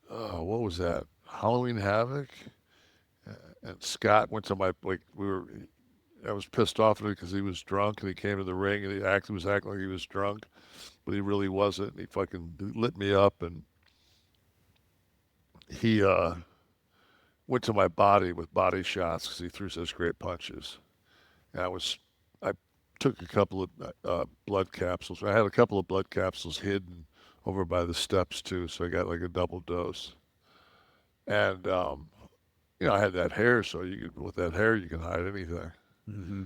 What was that? Halloween Havoc. And Scott went to I was pissed off at him because he was drunk and he came to the ring and he was acting like he was drunk, but he really wasn't. And he fucking lit me up and he went to my body with body shots because he threw such great punches. And I took a couple of blood capsules. I had a couple of blood capsules hidden over by the steps too, so I got like a double dose. And I had that hair, so with that hair you can hide anything. Mm-hmm.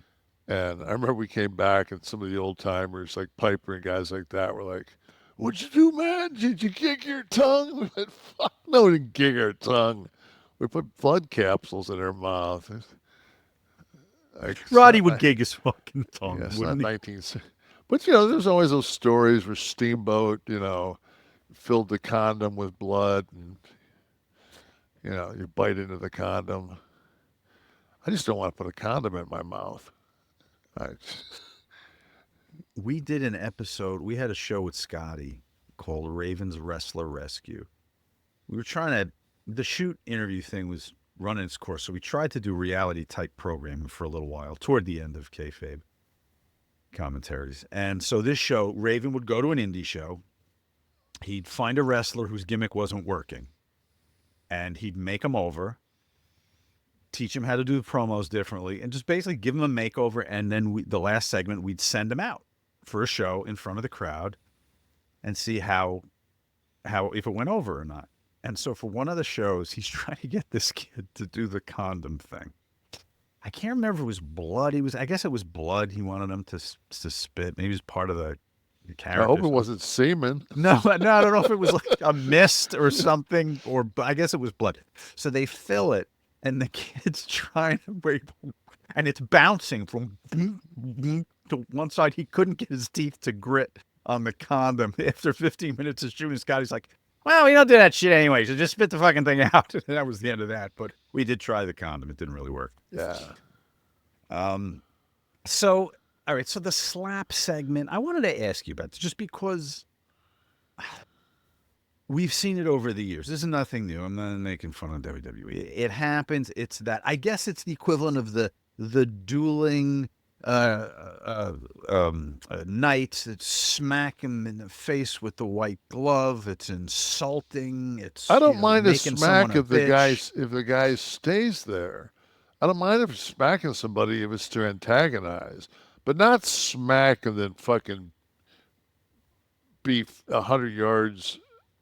And I remember we came back, and some of the old timers like Piper and guys like that were like, "What'd you do, man? Did you gig your tongue?" We went, "Fuck no, we didn't gig our tongue. We put blood capsules in our mouth." Roddy would gig his fucking tongue, Yeah, it's wouldn't not he? 19. But there's always those stories where Steamboat, filled the condom with blood, and you bite into the condom. I just don't want to put a condom in my mouth. We did an episode. We had a show with Scotty called Raven's Wrestler Rescue. We were trying to. The shoot interview thing was running its course, so we tried to do reality type programming for a little while toward the end of kayfabe commentaries. And so this show, Raven would go to an indie show. He'd find a wrestler whose gimmick wasn't working, and he'd make him over, teach him how to do the promos differently, and just basically give him a makeover. And then the last segment, we'd send him out for a show in front of the crowd and see how if it went over or not. And so for one of the shows, he's trying to get this kid to do the condom thing. I can't remember if it was blood. I guess it was blood. He wanted him to spit. Maybe it was part of the character. I hope it wasn't semen. No, I don't know if it was like a mist or something, or I guess it was blood. So they fill it, and the kid's trying to break, and it's bouncing from to one side. He couldn't get his teeth to grit on the condom. After 15 minutes of shooting, Scotty's like, "Well, we don't do that shit anyway, so just spit the fucking thing out." And that was the end of that. But we did try the condom. It didn't really work. Yeah. So, all right. So the slap segment, I wanted to ask you about this just because we've seen it over the years. This is nothing new. I'm not making fun of WWE. It happens. It's that. I guess it's the equivalent of the dueling knights that smack him in the face with the white glove. It's insulting. It's I don't mind a making smack someone a if the guy stays there. I don't mind if smacking somebody if it's to antagonize, but not smack and then fucking be 100 yards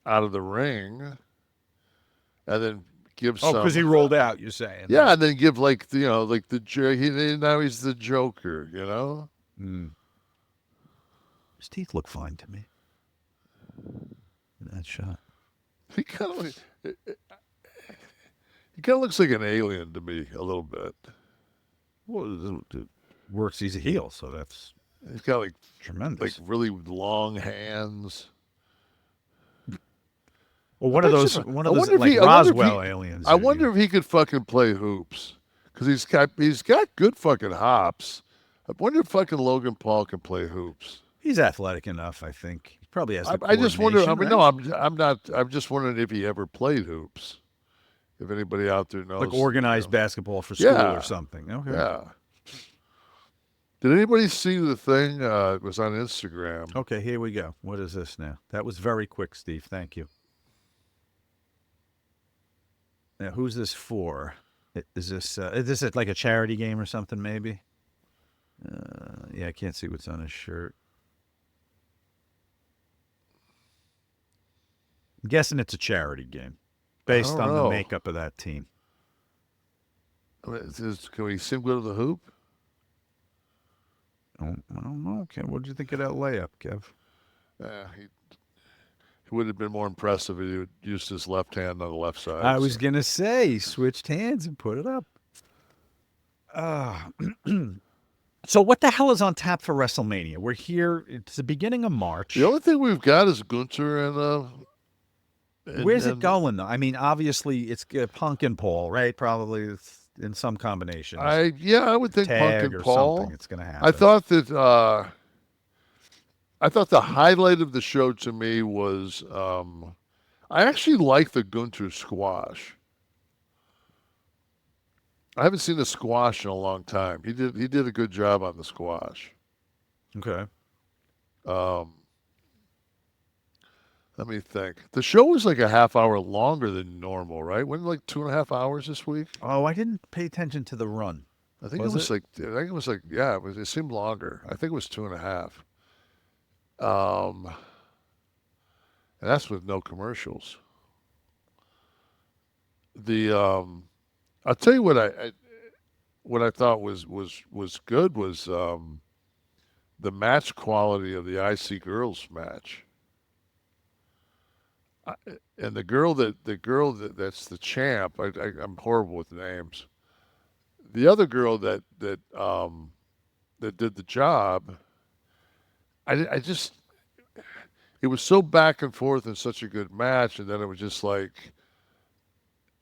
out of the ring, and then give some. Oh, because he rolled out. You're saying? Yeah, and then give like the now he's the Joker. His teeth look fine to me. In that shot. He kind of looks like an alien to me a little bit. Well, it works. He's a heel, so that's He's got like tremendous. like really long hands. Well, one of those I like wonder if he- Roswell aliens. I wonder if he could fucking play hoops, because he's got good fucking hops. I wonder if fucking Logan Paul can play hoops. he's athletic enough. I think he probably has the I just wonder. I mean, coordination, no, I'm not. I'm just wondering if he ever played hoops. If anybody out there knows, like organized basketball for school Yeah. or something. Okay. Yeah. Did anybody see the thing? It was on Instagram. Okay, here we go. What is this now? That was very quick, Steve. Thank you. Now, who's this for? Is this like a charity game or something, maybe? Yeah, I can't see what's on his shirt. I'm guessing it's a charity game based on the makeup of that team. I mean, can we see him go to the hoop? I don't know, Kev. What did you think of that layup, Kev? He would have been more impressive if he would used his left hand on the left side. I was going to say, he switched hands and put it up. So what the hell is on tap for WrestleMania? We're here. It's the beginning of March. The only thing we've got is Gunther and Where's it going, though? I mean, obviously, it's Punk and Paul, right? Probably it's in some combination. I would think Punk and Paul. Something. It's going to happen. I thought the highlight of the show to me was I actually like the Gunther squash. I haven't seen a squash in a long time. He did a good job on the squash. Okay. Let me think. The show was like a half hour longer than normal, right? Wasn't it like 2.5 hours this week? Oh, I didn't pay attention to the run. I think it was like yeah, it seemed longer. I think it was 2.5. And that's with no commercials. I'll tell you what I thought was good was the match quality of the IC girls match. And the girl that's the champ. I'm horrible with names. The other girl that did the job. I just it was so back and forth and such a good match, and then it was just like,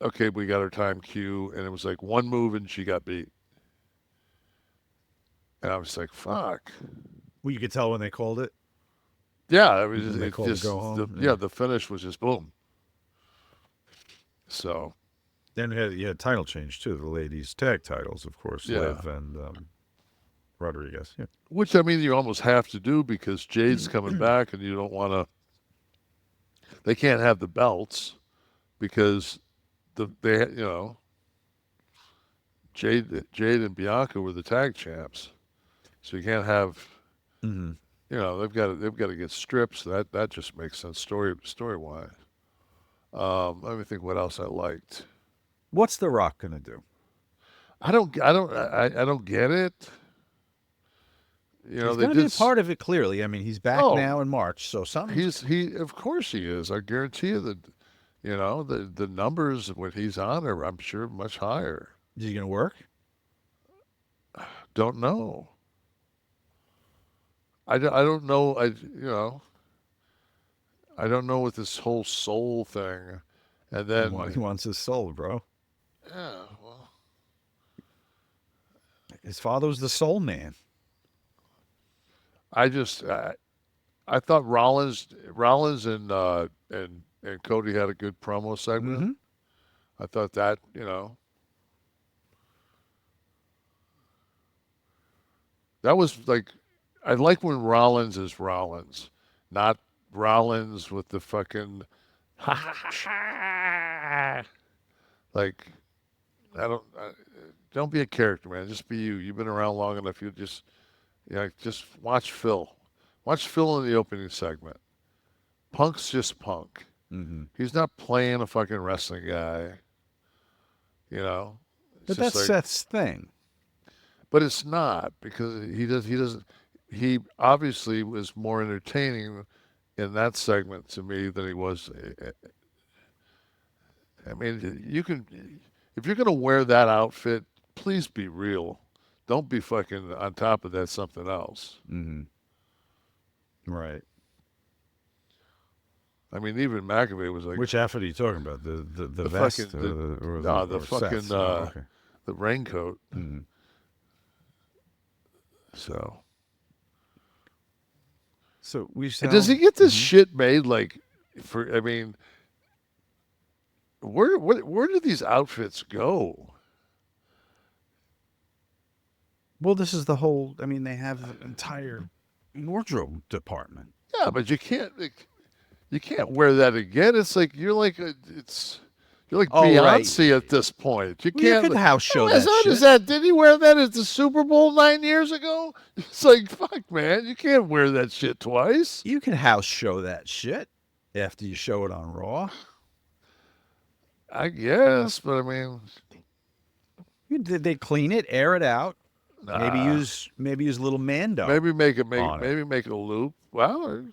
okay, we got our time cue, and it was like one move and she got beat, and I was like, fuck. Well, you could tell when they called it. Yeah, it was When they called just to go home. the finish was just boom. So Then you had title change too. The ladies' tag titles, of course, Yeah. Liv and Rodriguez. Yeah. which I mean you almost have to do because Jade's coming back, and you don't want to. They can't have the belts because Jade and Bianca were the tag champs, so you can't have. Mm-hmm. They've got to get strips. That just makes sense story wise. Let me think what else I liked. What's The Rock gonna do? I don't get it. He's gonna be a part of it. Clearly, I mean, he's back now in March, so something. He of course he is. I guarantee you that, the numbers when he's on are, I'm sure, much higher. Is he gonna work? Don't know. I don't know. I don't know with this whole soul thing, and then He wants his soul, bro. yeah, well, His father was the soul man. I thought Rollins and Cody had a good promo segment. Mm-hmm. I thought that that was like, I like when Rollins is Rollins, not Rollins with the fucking like, don't be a character, man. Just be you. You've been around long enough. You just watch Phil. Watch Phil in the opening segment. Punk's just Punk. Mm-hmm. He's not playing a fucking wrestling guy. But It's that's just Seth's thing. But it's not, because he obviously was more entertaining in that segment to me than he was. I mean, if you're going to wear that outfit, please be real. Don't be fucking on top of that something else. Mm-hmm. Right. I mean, even McAfee was like, Which outfit are you talking about? The vest fucking, or fucking, sets? Oh, okay. the raincoat. Mhm. So, So we and sell. does he get this Mhm. shit made like for? I mean, where do these outfits go? Well, this is the whole. I mean, they have an entire wardrobe department. Yeah, but you can't. You can't wear that again. It's like you're like Oh, right. Beyonce at this point. You Well, you can't. could house show As that odd shit. as that, did he wear that at the Super Bowl 9 years ago? It's like, fuck, man, you can't wear that shit twice. You can house show that shit after you show it on Raw. I guess, but I mean, They clean it, air it out. Maybe nah. use a little Mando. Maybe make on it. a loop. Well,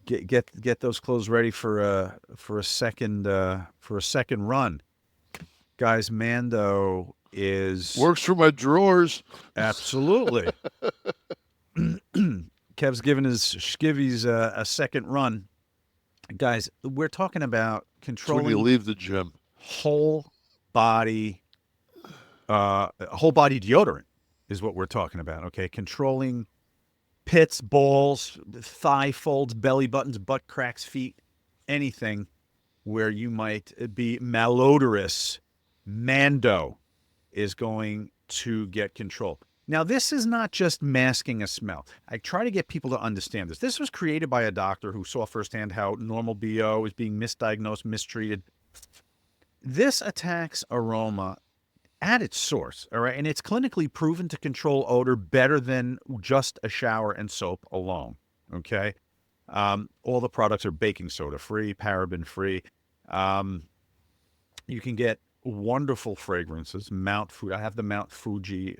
Get those clothes ready for a second run, guys. Mando is works for my drawers. absolutely. Kev's giving his skivvies a second run, guys. We're talking about It's when controlling you leave the gym. whole body deodorant is what we're talking about. Okay, controlling pits, balls, thigh folds, belly buttons, butt cracks, feet, anything where you might be malodorous. Mando is going to get control. Now, this is not just masking a smell. I try to get people to understand this. This was created by a doctor who saw firsthand how normal BO is being misdiagnosed, mistreated. This attacks aroma at its source, all right? And it's clinically proven to control odor better than just a shower and soap alone, okay? All the products are baking soda free, paraben free. You can get wonderful fragrances. I have the Mount Fuji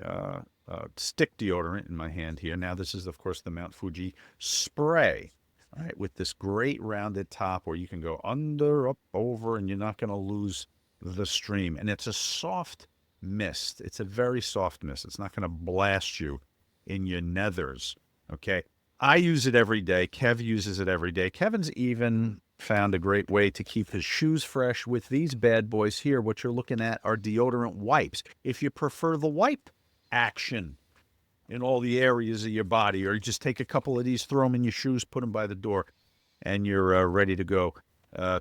stick deodorant in my hand here. Now, this is, of course, the Mount Fuji spray, all right, with this great rounded top where you can go under, up, over, and you're not going to lose the stream. And it's a soft mist. It's a very soft mist. It's not going to blast you in your nethers, okay? I use it every day. Kev uses it every day. Kevin's even found a great way to keep his shoes fresh with these bad boys here. What you're looking at are deodorant wipes. If you prefer the wipe action in all the areas of your body, or you just take a couple of these, throw them in your shoes, put them by the door, and you're ready to go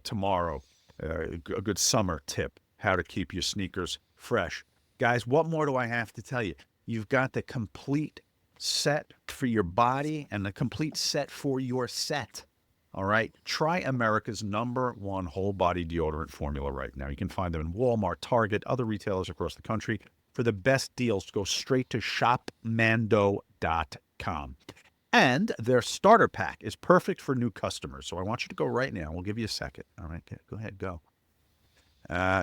tomorrow. A good summer tip, how to keep your sneakers fresh. Guys, what more do I have to tell you? You've got the complete set for your body and the complete set for your set. All right? Try America's #1 whole body deodorant formula right now. You can find them in Walmart, Target, other retailers across the country. For the best deals, go straight to shopmando.com. And their starter pack is perfect for new customers. So I want you to go right now. We'll give you a second. All right? Go ahead, go.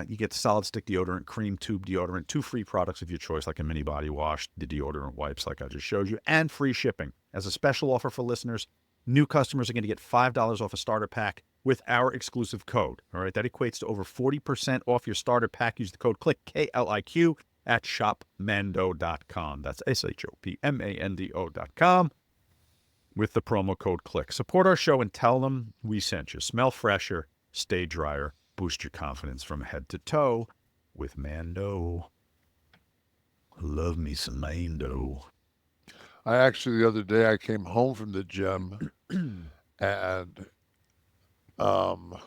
You get solid stick deodorant, cream tube deodorant, 2 free products of your choice, like a mini body wash, the deodorant wipes like I just showed you, and free shipping. As a special offer for listeners, new customers are going to get $5 off a starter pack with our exclusive code. All right, that equates to over 40% off your starter pack. Use the code KLIQ, K-L-I-Q, at shopmando.com. That's shopmando.com with the promo code KLIQ. Support our show and tell them we sent you. Smell fresher, stay drier. Boost your confidence from head to toe with Mando. Love me some Mando. I actually, the other day, I came home from the gym and Tamara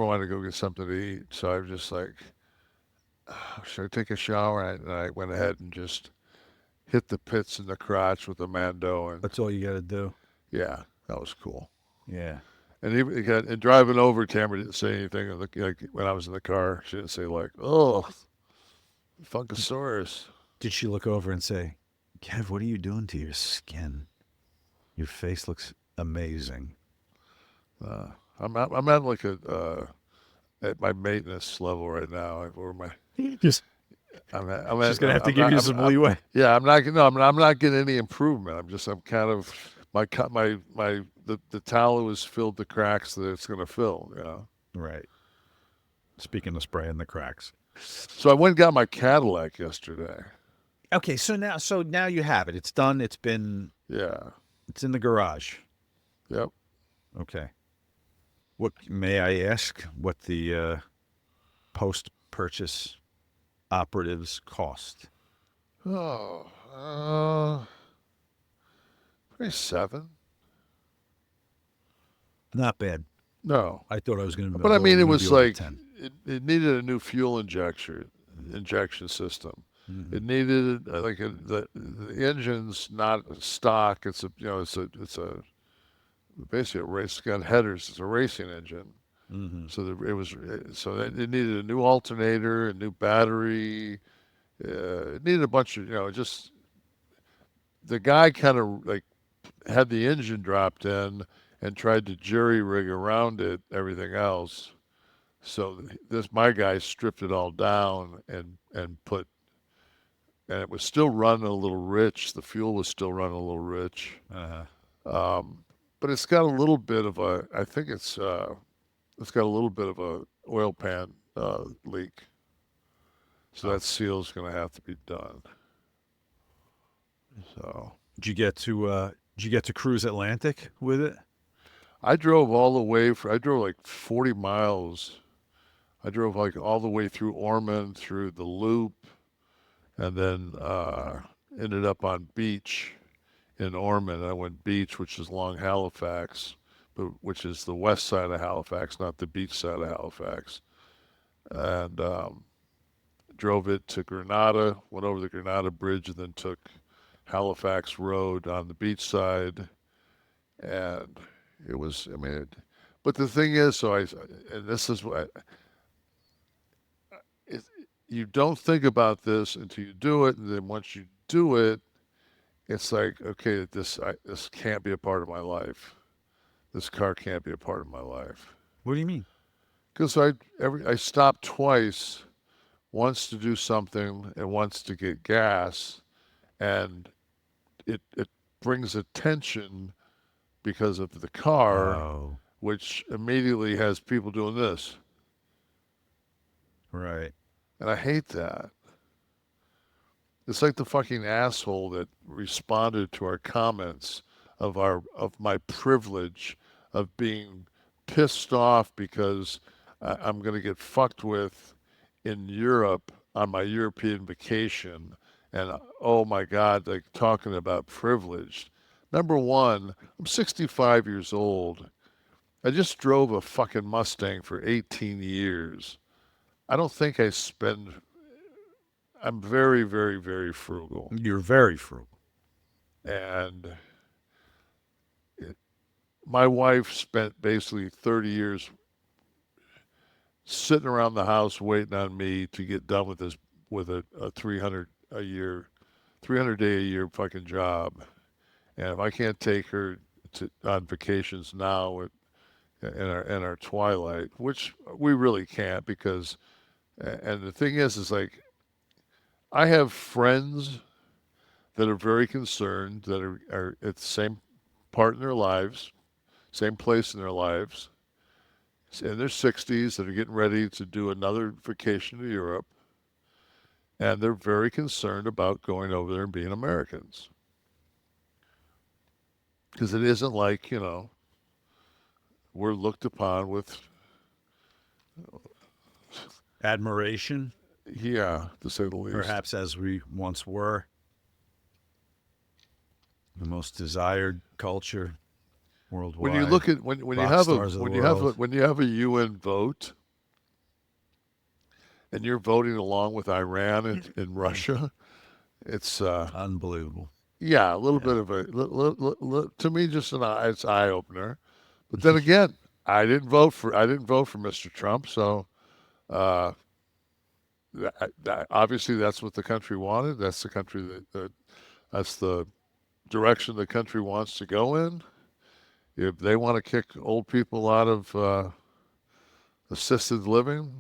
wanted to go get something to eat. So I was just like, should I take a shower? And I went ahead and just hit the pits and the crotch with the Mando. And That's all you got to do. yeah, that was cool. Yeah. And even and driving over, Tamara didn't say anything. Like when I was in the car, she didn't say like, "Oh, Funkasaurus." Did she look over and say, Kev, what are you doing to your skin? Your face looks amazing. I'm at like at my maintenance level right now. Or my Just, I'm she's going to have to give you some leeway. Yeah, I'm not getting any improvement. I'm kind of the tallow has filled the cracks that it's going to fill. Yeah. Right. Speaking of spraying the cracks. So I went and got my Cadillac yesterday. Okay, so now you have it. It's done. It's in the garage. Yep. Okay. What may I ask? What the post-purchase operatives cost? Oh, maybe 7. Not bad. No, I thought I was going to. but I mean, it was over like 10. it needed a new fuel injection system. Mm-hmm. It needed the engine's not stock. It's a basically a race gun headers. It's a racing engine. Mm-hmm. So it needed a new alternator, a new battery. It needed a bunch of just the guy kind of like had the engine dropped in and tried to jury rig around it, everything else. So my guy stripped it all down and it was still running a little rich. The fuel was still running a little rich. But it's got a little bit of I think it's got a little bit of a oil pan leak. So that seal's going to have to be done. So Did you get to cruise Atlantic with it? I drove all the way I drove like 40 miles. I drove like all the way through Ormond, through the Loop, and then ended up on Beach in Ormond. I went Beach, which is along Halifax, but which is the west side of Halifax, not the beach side of Halifax. And drove it to Granada, went over the Granada Bridge, and then took Halifax Road on the beach side. And it was, but the thing is, and this is what, you don't think about this until you do it, and then once you do it, it's like, okay, this can't be a part of my life. This car can't be a part of my life. What do you mean? Because I stopped twice, once to do something and once to get gas, and it brings attention because of the car, which immediately has people doing this. Right. And I hate that. It's like the fucking asshole that responded to our comments of my privilege of being pissed off because I'm going to get fucked with in Europe on my European vacation. And oh my God, like talking about privilege. Number one, I'm 65 years old. I just drove a fucking Mustang for 18 years. I don't think I'm very, very, very frugal. You're very frugal. And my wife spent basically 30 years sitting around the house waiting on me to get done with this, with a 300 day a year fucking job. And if I can't take her on vacations now in our twilight, which we really can't, because, and the thing is like, I have friends that are very concerned, that are at the same part in their lives, same place in their lives, in their 60s, that are getting ready to do another vacation to Europe. And they're very concerned about going over there and being Americans. Because it isn't like, we're looked upon with admiration. Yeah, to say the least. Perhaps as we once were. The most desired culture worldwide. When you look at when you have a UN vote and you're voting along with Iran and Russia, it's unbelievable. Yeah, a little bit of to me, just it's eye opener. But then again, I didn't vote for Mr. Trump, so obviously that's what the country wanted. That's the country that's the direction the country wants to go in. If they want to kick old people out of assisted living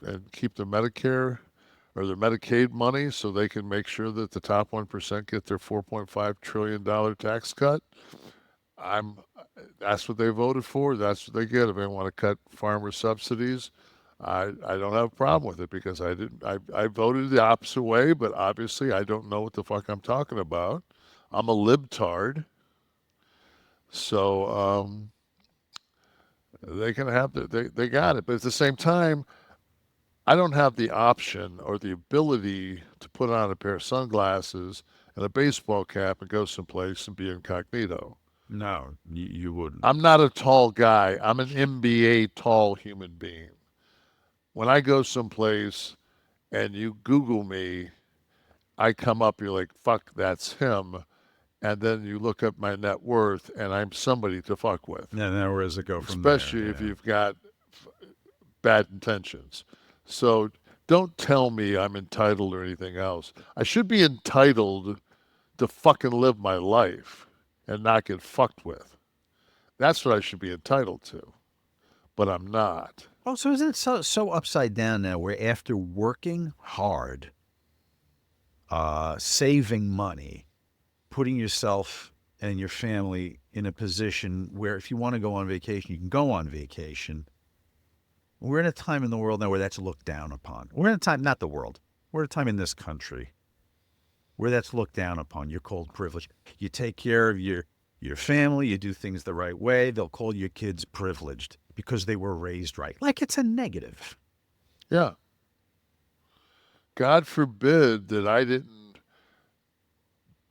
and keep their Medicare or their Medicaid money so they can make sure that the top 1% get their $4.5 trillion tax cut, that's what they voted for. That's what they get. If they want to cut farmer subsidies, I don't have a problem with it because I voted the opposite way, but obviously I don't know what the fuck I'm talking about. I'm a libtard. So they can have they got it. But at the same time, I don't have the option or the ability to put on a pair of sunglasses and a baseball cap and go someplace and be incognito. No, you wouldn't. I'm not a tall guy. I'm an NBA tall human being. When I go someplace and you Google me, I come up, you're like, fuck, that's him. And then you look up my net worth and I'm somebody to fuck with. Now where does it go from Especially there? if you've got bad intentions. So don't tell me I'm entitled or anything else. I should be entitled to fucking live my life and not get fucked with. That's what I should be entitled to. But I'm not. Oh, so isn't it so upside down now where after working hard, saving money, putting yourself and your family in a position where if you want to go on vacation, you can go on vacation. We're in a time in the world now where that's looked down upon. We're in a time, not the world, we're in a time in this country where that's looked down upon. You're called privileged. You take care of your family, you do things the right way, they'll call your kids privileged because they were raised right. Like it's a negative. Yeah. God forbid that I didn't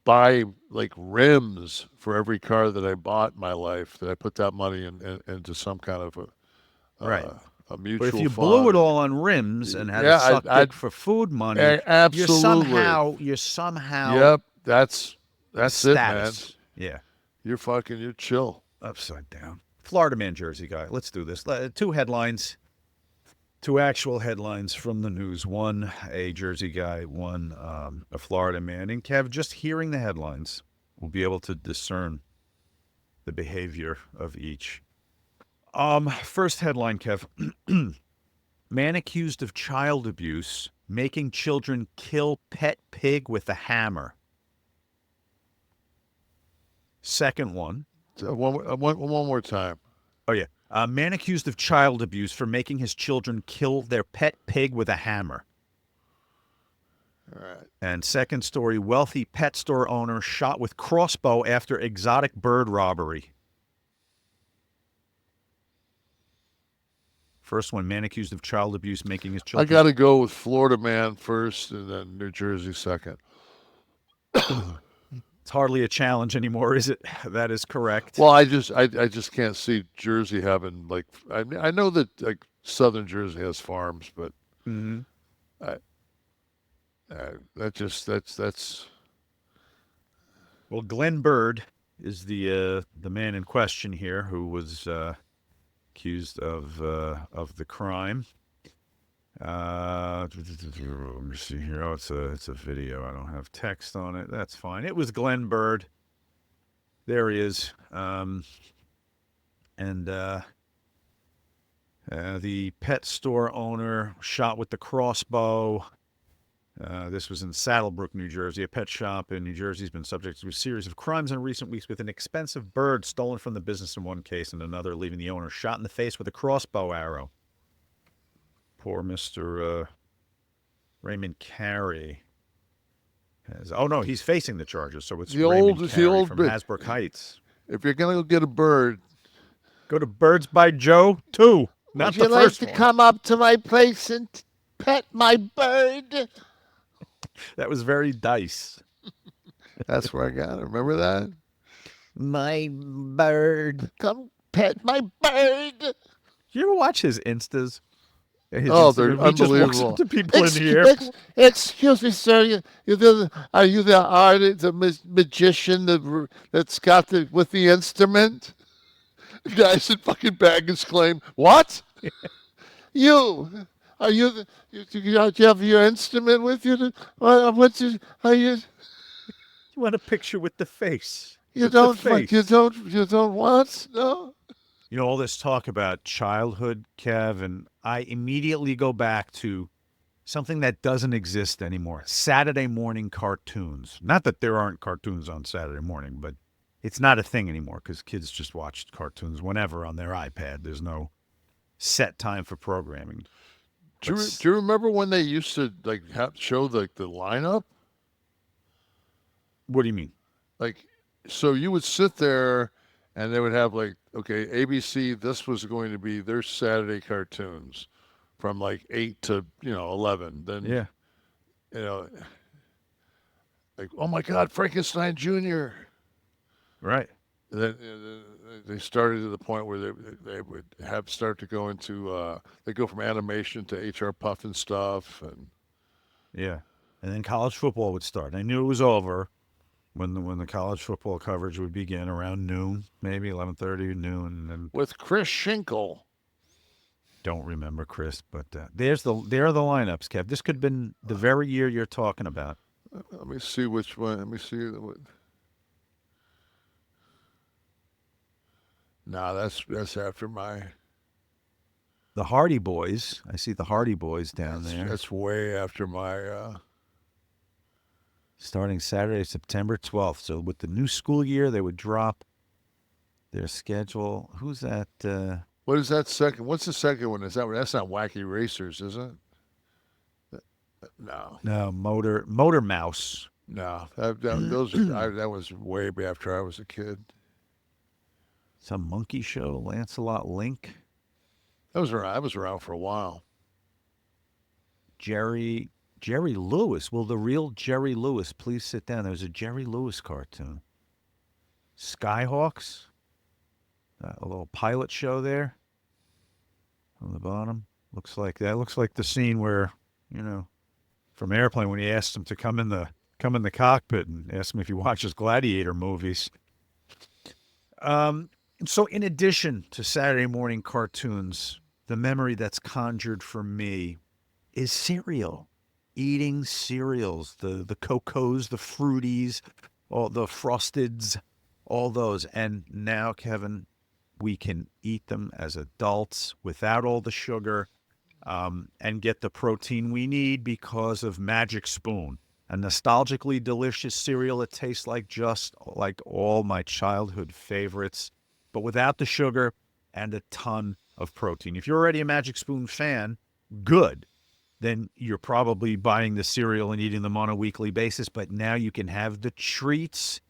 buy like rims for every car that I bought in my life, that I put that money into some kind of Right. A mutual But if you fund. blew it all on rims and had to suck dick for food money, absolutely. you're somehow Yep, that's it, status. man. Yeah. You're chill. Upside down. Florida man, Jersey guy. Let's do this. Two headlines. Two actual headlines from the news. One, a Jersey guy. One, a Florida man. And Kev, just hearing the headlines, we'll be able to discern the behavior of each. First headline, Kev. Man accused of child abuse, making children kill pet pig with a hammer. Second one. One more time. Oh, yeah. A man accused of child abuse for making his children kill their pet pig with a hammer. All right. And second story, wealthy pet store owner shot with crossbow after exotic bird robbery. First one, man accused of child abuse, making his children... I got to go with Florida man first and then New Jersey second. It's hardly a challenge anymore, is it? That is correct. Well, I just can't see Jersey having like I know that like Southern Jersey has farms, but that's. Well, Glenn Burt is the man in question here who was accused of the crime. Let me see here. Oh, it's a video. I don't have text on it. That's fine. It was Glenn Burt. There he is. The pet store owner shot with the crossbow. This was in Saddlebrook, New Jersey. A pet shop in New Jersey has been subject to a series of crimes in recent weeks, with an expensive bird stolen from the business in one case and another, leaving the owner shot in the face with a crossbow arrow. Poor Mr. Raymond Carey. Oh, no, he's facing the charges, so it's the Raymond old Carey from bit. Hasbrook Heights. If you're going to go get a bird, go to Birds by Joe 2, not the first one. Would you like to come up to my place and pet my bird? That was very Dice. That's where I got it. Remember that? My bird. Come pet my bird. You ever watch his Instas? They're unbelievable. Just walks up to people in the airport. Excuse me, sir. Are you the artist, the magician that's got with the instrument? The guys in fucking baggage claim. What? You? Are you? Do you have your instrument with you? You want a picture with the face? You don't want? No. You know, all this talk about childhood, Kev, and I immediately go back to something that doesn't exist anymore. Saturday morning cartoons. Not that there aren't cartoons on Saturday morning, but it's not a thing anymore because kids just watch cartoons whenever on their iPad. There's no set time for programming. Do you remember when they used to like show the lineup? What do you mean? Like, so you would sit there, and they would have like, okay, ABC. This was going to be their Saturday cartoons, from like 8 to 11. Then Yeah. you know, like, oh my God, Frankenstein Jr. Right. And then they started to the point where they would start to go into they go from animation to HR Puff and stuff, and Yeah. And then college football would start. I knew it was over when the college football coverage would begin around noon, maybe 11:30 noon, and with Chris Schinkel. don't remember Chris, but there are the lineups, Kev. This could have been the very year you're talking about. Let me see which one. Let me see. No, that's after my. The Hardy Boys. I see the Hardy Boys down there. That's way after my. Starting Saturday, September 12th. So with the new school year, they would drop their schedule. Who's that? What is that second? What's the second one? That's not Wacky Racers, is it? No. No, Motor Mouse. No, that was way after I was a kid. Some monkey show, Lancelot Link. I was around for a while. Jerry Lewis. Will the real Jerry Lewis please sit down? There was a Jerry Lewis cartoon. Skyhawks. A little pilot show there on the bottom. Looks like the scene where, from Airplane, when he asked him to come in the cockpit and asked him if he watches Gladiator movies. So in addition to Saturday morning cartoons, the memory that's conjured for me is cereal. Eating cereals, the Cocos, the Fruities, all the Frosteds, all those. And now, Kevin, we can eat them as adults without all the sugar, and get the protein we need because of Magic Spoon, a nostalgically delicious cereal that tastes just like all my childhood favorites, but without the sugar and a ton of protein. If you're already a Magic Spoon fan, good. Then you're probably buying the cereal and eating them on a weekly basis, but now you can have the treats.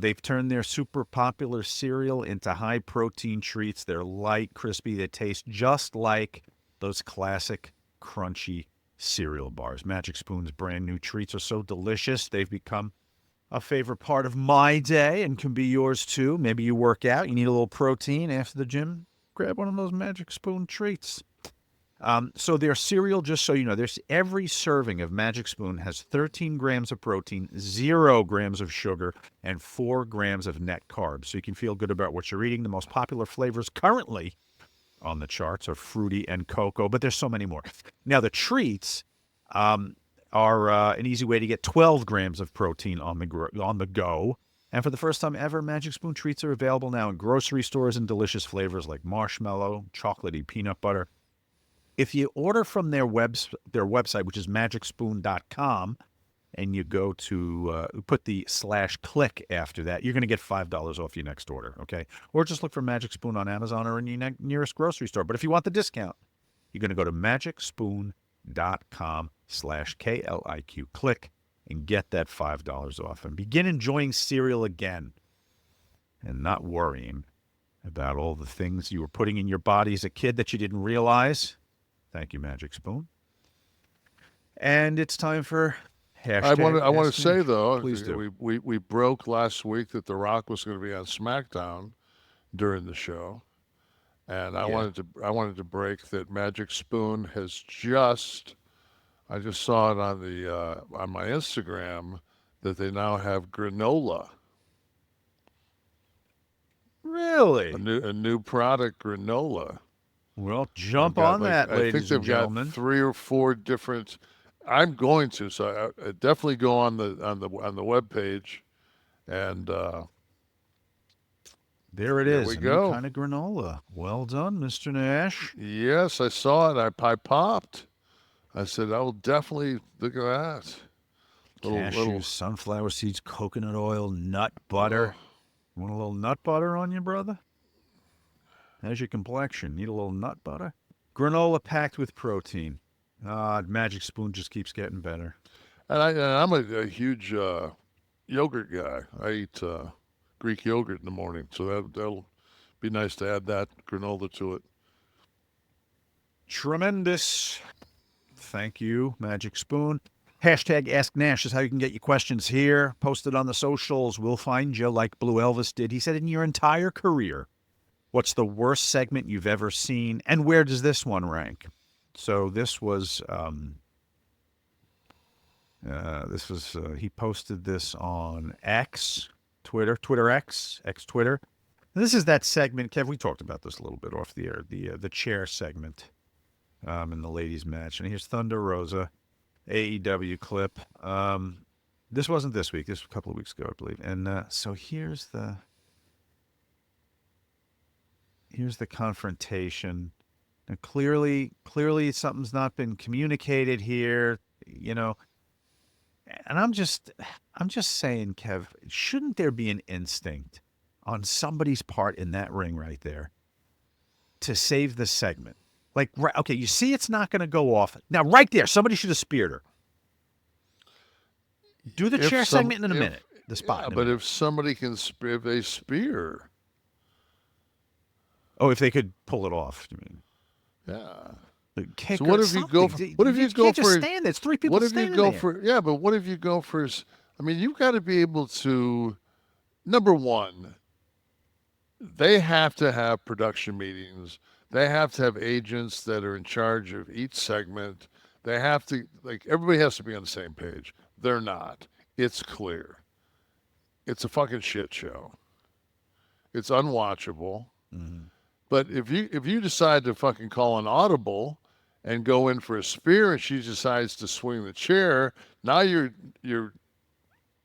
They've turned their super popular cereal into high-protein treats. They're light, crispy. They taste just like those classic, crunchy cereal bars. Magic Spoon's brand new treats are so delicious. They've become a favorite part of my day and can be yours too. Maybe you work out, you need a little protein after the gym. Grab one of those Magic Spoon treats. So their cereal, just so you know, every serving of Magic Spoon has 13 grams of protein, 0 grams of sugar, and 4 grams of net carbs. So you can feel good about what you're eating. The most popular flavors currently on the charts are fruity and cocoa, but there's so many more. Now, the treats are an easy way to get 12 grams of protein on the go. And for the first time ever, Magic Spoon treats are available now in grocery stores in delicious flavors like marshmallow, chocolatey peanut butter. If you order from their website, which is magicspoon.com, and you go to put the /Kliq after that, you're going to get $5 off your next order, okay? Or just look for Magic Spoon on Amazon or in your nearest grocery store. But if you want the discount, you're going to go to magicspoon.com/KLIQ, Kliq, and get that $5 off and begin enjoying cereal again and not worrying about all the things you were putting in your body as a kid that you didn't realize. Thank you, Magic Spoon. And it's time for hashtag. I want to say though, please do. We broke last week that The Rock was going to be on SmackDown during the show, and I wanted to break that Magic Spoon has just. I just saw it on my Instagram that they now have granola. Really? A new product, granola. Well, jump on that, ladies and gentlemen. I think they've got 3 or 4 different. I'm going to, so I definitely go on the webpage, and there it is. We go. New kind of granola. Well done, Mr. Nash. Yes, I saw it. I popped. I said, I will definitely look at that. Cashews, sunflower seeds, coconut oil, nut butter. Want a little nut butter on you, brother? How's your complexion? Need a little nut butter? Granola packed with protein. Magic Spoon just keeps getting better. And I'm a huge yogurt guy. I eat Greek yogurt in the morning, so that'll be nice to add that granola to it. Tremendous. Thank you, Magic Spoon. Hashtag Ask Nash is how you can get your questions here. Posted on the socials. We'll find you like Blue Elvis did. He said, in your entire career, what's the worst segment you've ever seen? And where does this one rank? So this was, he posted this on X, Twitter X, Twitter. This is that segment, Kev, we talked about this a little bit off the air, the chair segment in the ladies' match. And here's Thunder Rosa, AEW clip. This wasn't this week. This was a couple of weeks ago, I believe. And so here's the confrontation. Now, clearly something's not been communicated here, you know. And I'm just saying, Kev, shouldn't there be an instinct on somebody's part in that ring right there to save the segment? Like, right, okay, you see it's not going to go off. Now, right there, somebody should have speared her. Do the chair segment in a minute. The spot. Yeah, but if somebody can spear, if they spear. Oh, if they could pull it off, you mean? Yeah. So what if you go for? What if you go can't for? Just stand there. It's three people standing there. What if you go for? Yeah, but what if you go for? I mean, you've got to be able to. Number one, they have to have production meetings. They have to have agents that are in charge of each segment. They have to, like, everybody has to be on the same page. They're not. It's clear. It's a fucking shit show. It's unwatchable. Mm-hmm. But if you decide to fucking call an audible and go in for a spear and she decides to swing the chair, now you're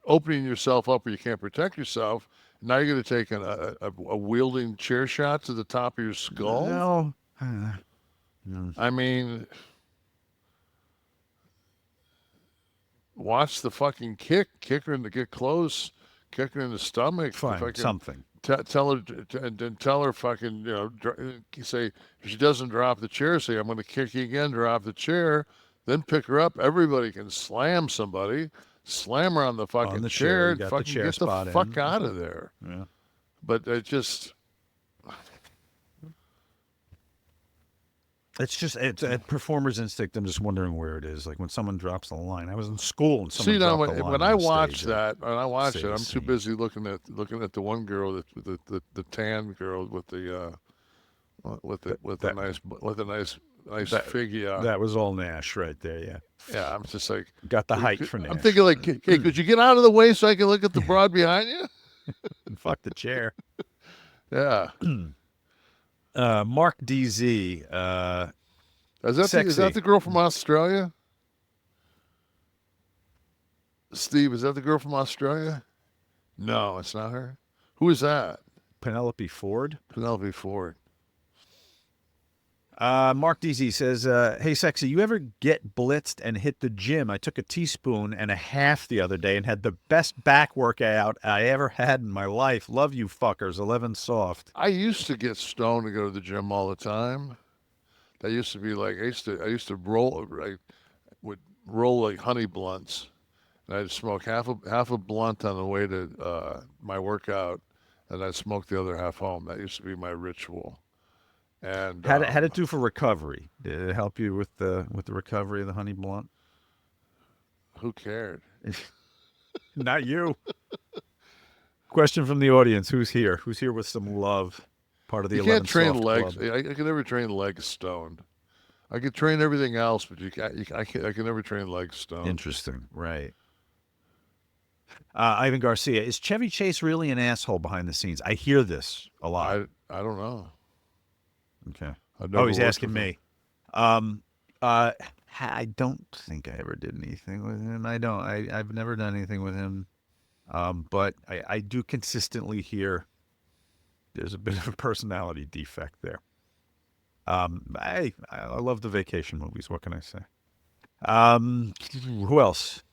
opening yourself up where you can't protect yourself. Now you're going to take a wielding chair shot to the top of your skull? No. I mean, watch the fucking kick her in to get close, kick her in the stomach. Fine, something. Tell her fucking, you know, say, if she doesn't drop the chair, say, I'm going to kick you again, drop the chair, then pick her up. Everybody can slam somebody. Slam her on the fucking chair and fucking get the fuck out of there. Yeah. But it just... It's a performer's instinct. I'm just wondering where it is. Like when someone drops the line. I was in school and someone dropped the line. When I watch that, I'm too busy looking at the one girl, the tan girl with the nice figure. That was all Nash right there, yeah. Yeah, I'm just like... Got the height for Nash. I'm thinking like, hey, could you get out of the way so I can look at the broad behind you? And fuck the chair. Yeah. Mark DZ. Is that the girl from Australia? Steve, is that the girl from Australia? No, it's not her. Who is that? Penelope Ford. Penelope Ford. Mark DZ says, hey, Sexy, you ever get blitzed and hit the gym? I took a teaspoon and a half the other day and had the best back workout I ever had in my life. Love you fuckers. 11 soft. I used to get stoned to go to the gym all the time. That used to be like, I used to roll, I would roll like honey blunts. And I'd smoke half a blunt on the way to my workout, and I'd smoke the other half home. That used to be my ritual. And how'd it do for recovery? Did it help you with the recovery of the honey blunt? Who cared? Not you. Question from the audience: Who's here? Who's here with some love? Part of the 11 can't train soft legs. club. I can never train legs stoned. I can train everything else, but I can never train legs stoned. Interesting, right? Ivan Garcia, is Chevy Chase really an asshole behind the scenes? I hear this a lot. I don't know. Okay. Oh, he's asking me. I don't think I ever did anything with him. I've never done anything with him. But I do consistently hear there's a bit of a personality defect there. I love the vacation movies. What can I say? Who else?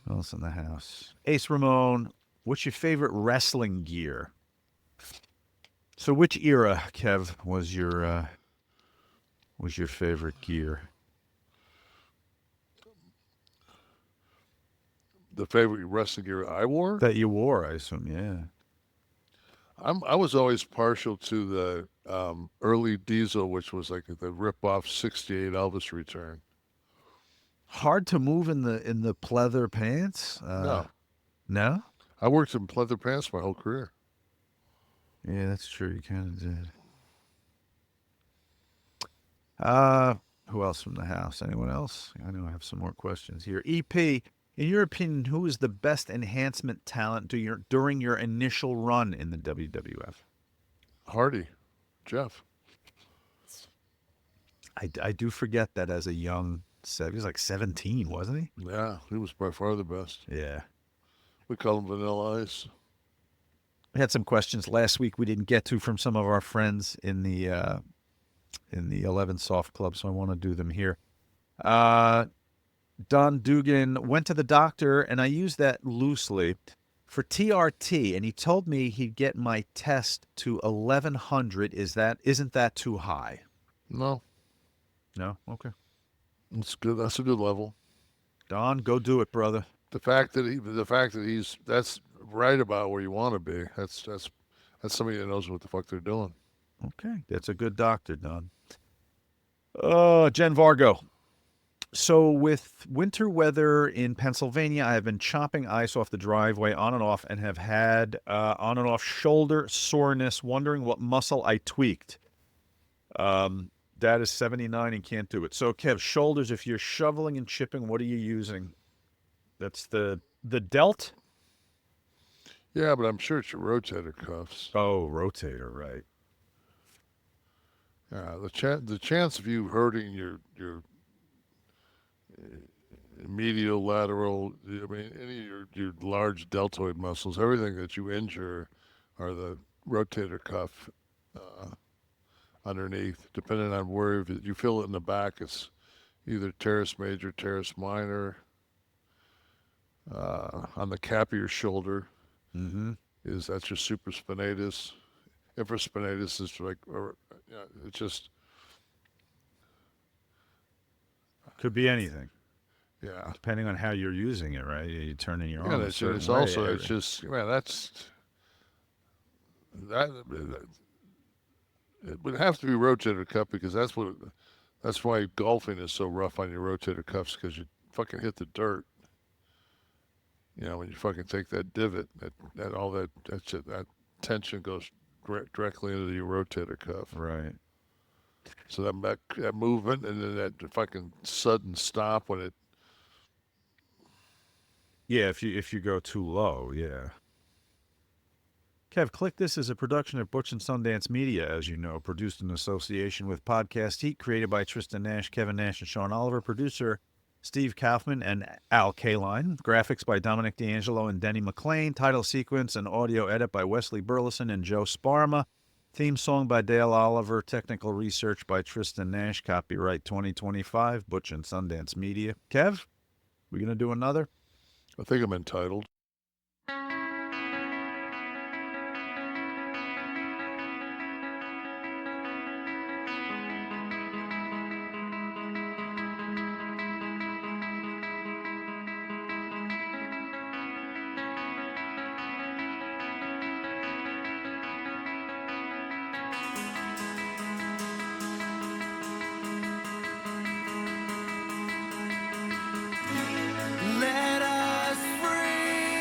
Who else in the house? Ace Ramon, what's your favorite wrestling gear? So which era, Kev, was your was your favorite gear? The favorite wrestling gear I wore? That you wore, I assume, yeah. I was always partial to the early Diesel, which was like the rip-off 68 Elvis return. Hard to move in the pleather pants? No. No? I worked in pleather pants my whole career. Yeah, that's true. You kind of did. Who else from the house? Anyone else? I know I have some more questions here. EP, in your opinion, who is the best enhancement talent during your initial run in the WWF? Hardy, Jeff. I do forget that as a young, he was like 17, wasn't he? Yeah, he was by far the best. Yeah. We call him Vanilla Ice. We had some questions last week we didn't get to from some of our friends in the 11 Soft Club, so I want to do them here. Don Dugan went to the doctor, and I use that loosely, for TRT, and he told me he'd get my test to 1100. Isn't that too high? No. No? Okay. It's good. That's a good level. Don, go do it, brother. The fact that that's right about where you want to be. That's somebody that knows what the fuck they're doing. Okay. That's a good doctor, Don. Jen Vargo. So with winter weather in Pennsylvania, I have been chopping ice off the driveway on and off and have had on and off shoulder soreness, wondering what muscle I tweaked. Dad is 79 and can't do it. So, Kev, shoulders, if you're shoveling and chipping, what are you using? That's the DELT? Yeah, but I'm sure it's your rotator cuffs. Oh, rotator, right. Yeah, the chance of you hurting your medial, lateral, I mean, any of your large deltoid muscles, everything that you injure are the rotator cuff underneath, depending on where you feel it in the back. It's either teres major, teres minor. On the cap of your shoulder, that's your supraspinatus. Infraspinatus is like, it's just could be anything. Yeah, depending on how you're using it, right? You're turning your arm. Yeah, it's also it's just that it would have to be rotator cuff because that's why golfing is so rough on your rotator cuffs because you fucking hit the dirt. When you fucking take that divot, that tension goes directly into your rotator cuff. Right. So that movement and then that fucking sudden stop when it. Yeah, if you go too low, yeah. Kev, Kliq This is a production of Butch and Sundance Media, as you know, produced in association with Podcast Heat, created by Tristan Nash, Kevin Nash, and Sean Oliver, producer Steve Kaufman and Al Kaline, graphics by Dominic D'Angelo and Denny McLean, title sequence and audio edit by Wesley Burleson and Joe Sparma, theme song by Dale Oliver, technical research by Tristan Nash, copyright 2025, Butch and Sundance Media. Kev, we going to do another? I think I'm entitled. Let us free.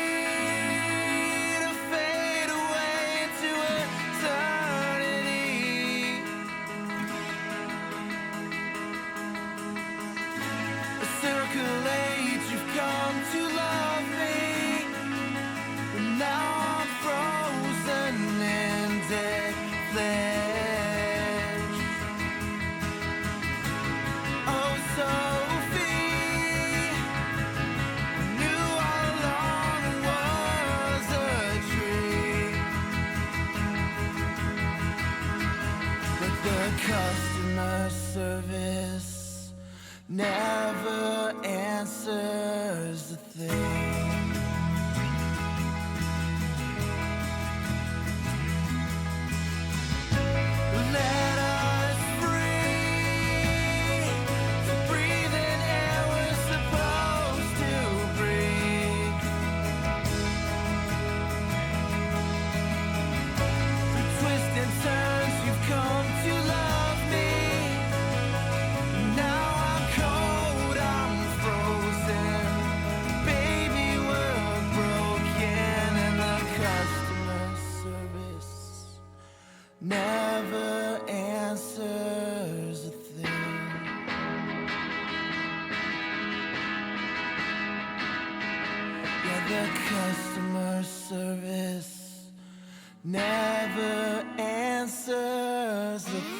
Yeah, the customer service never answers the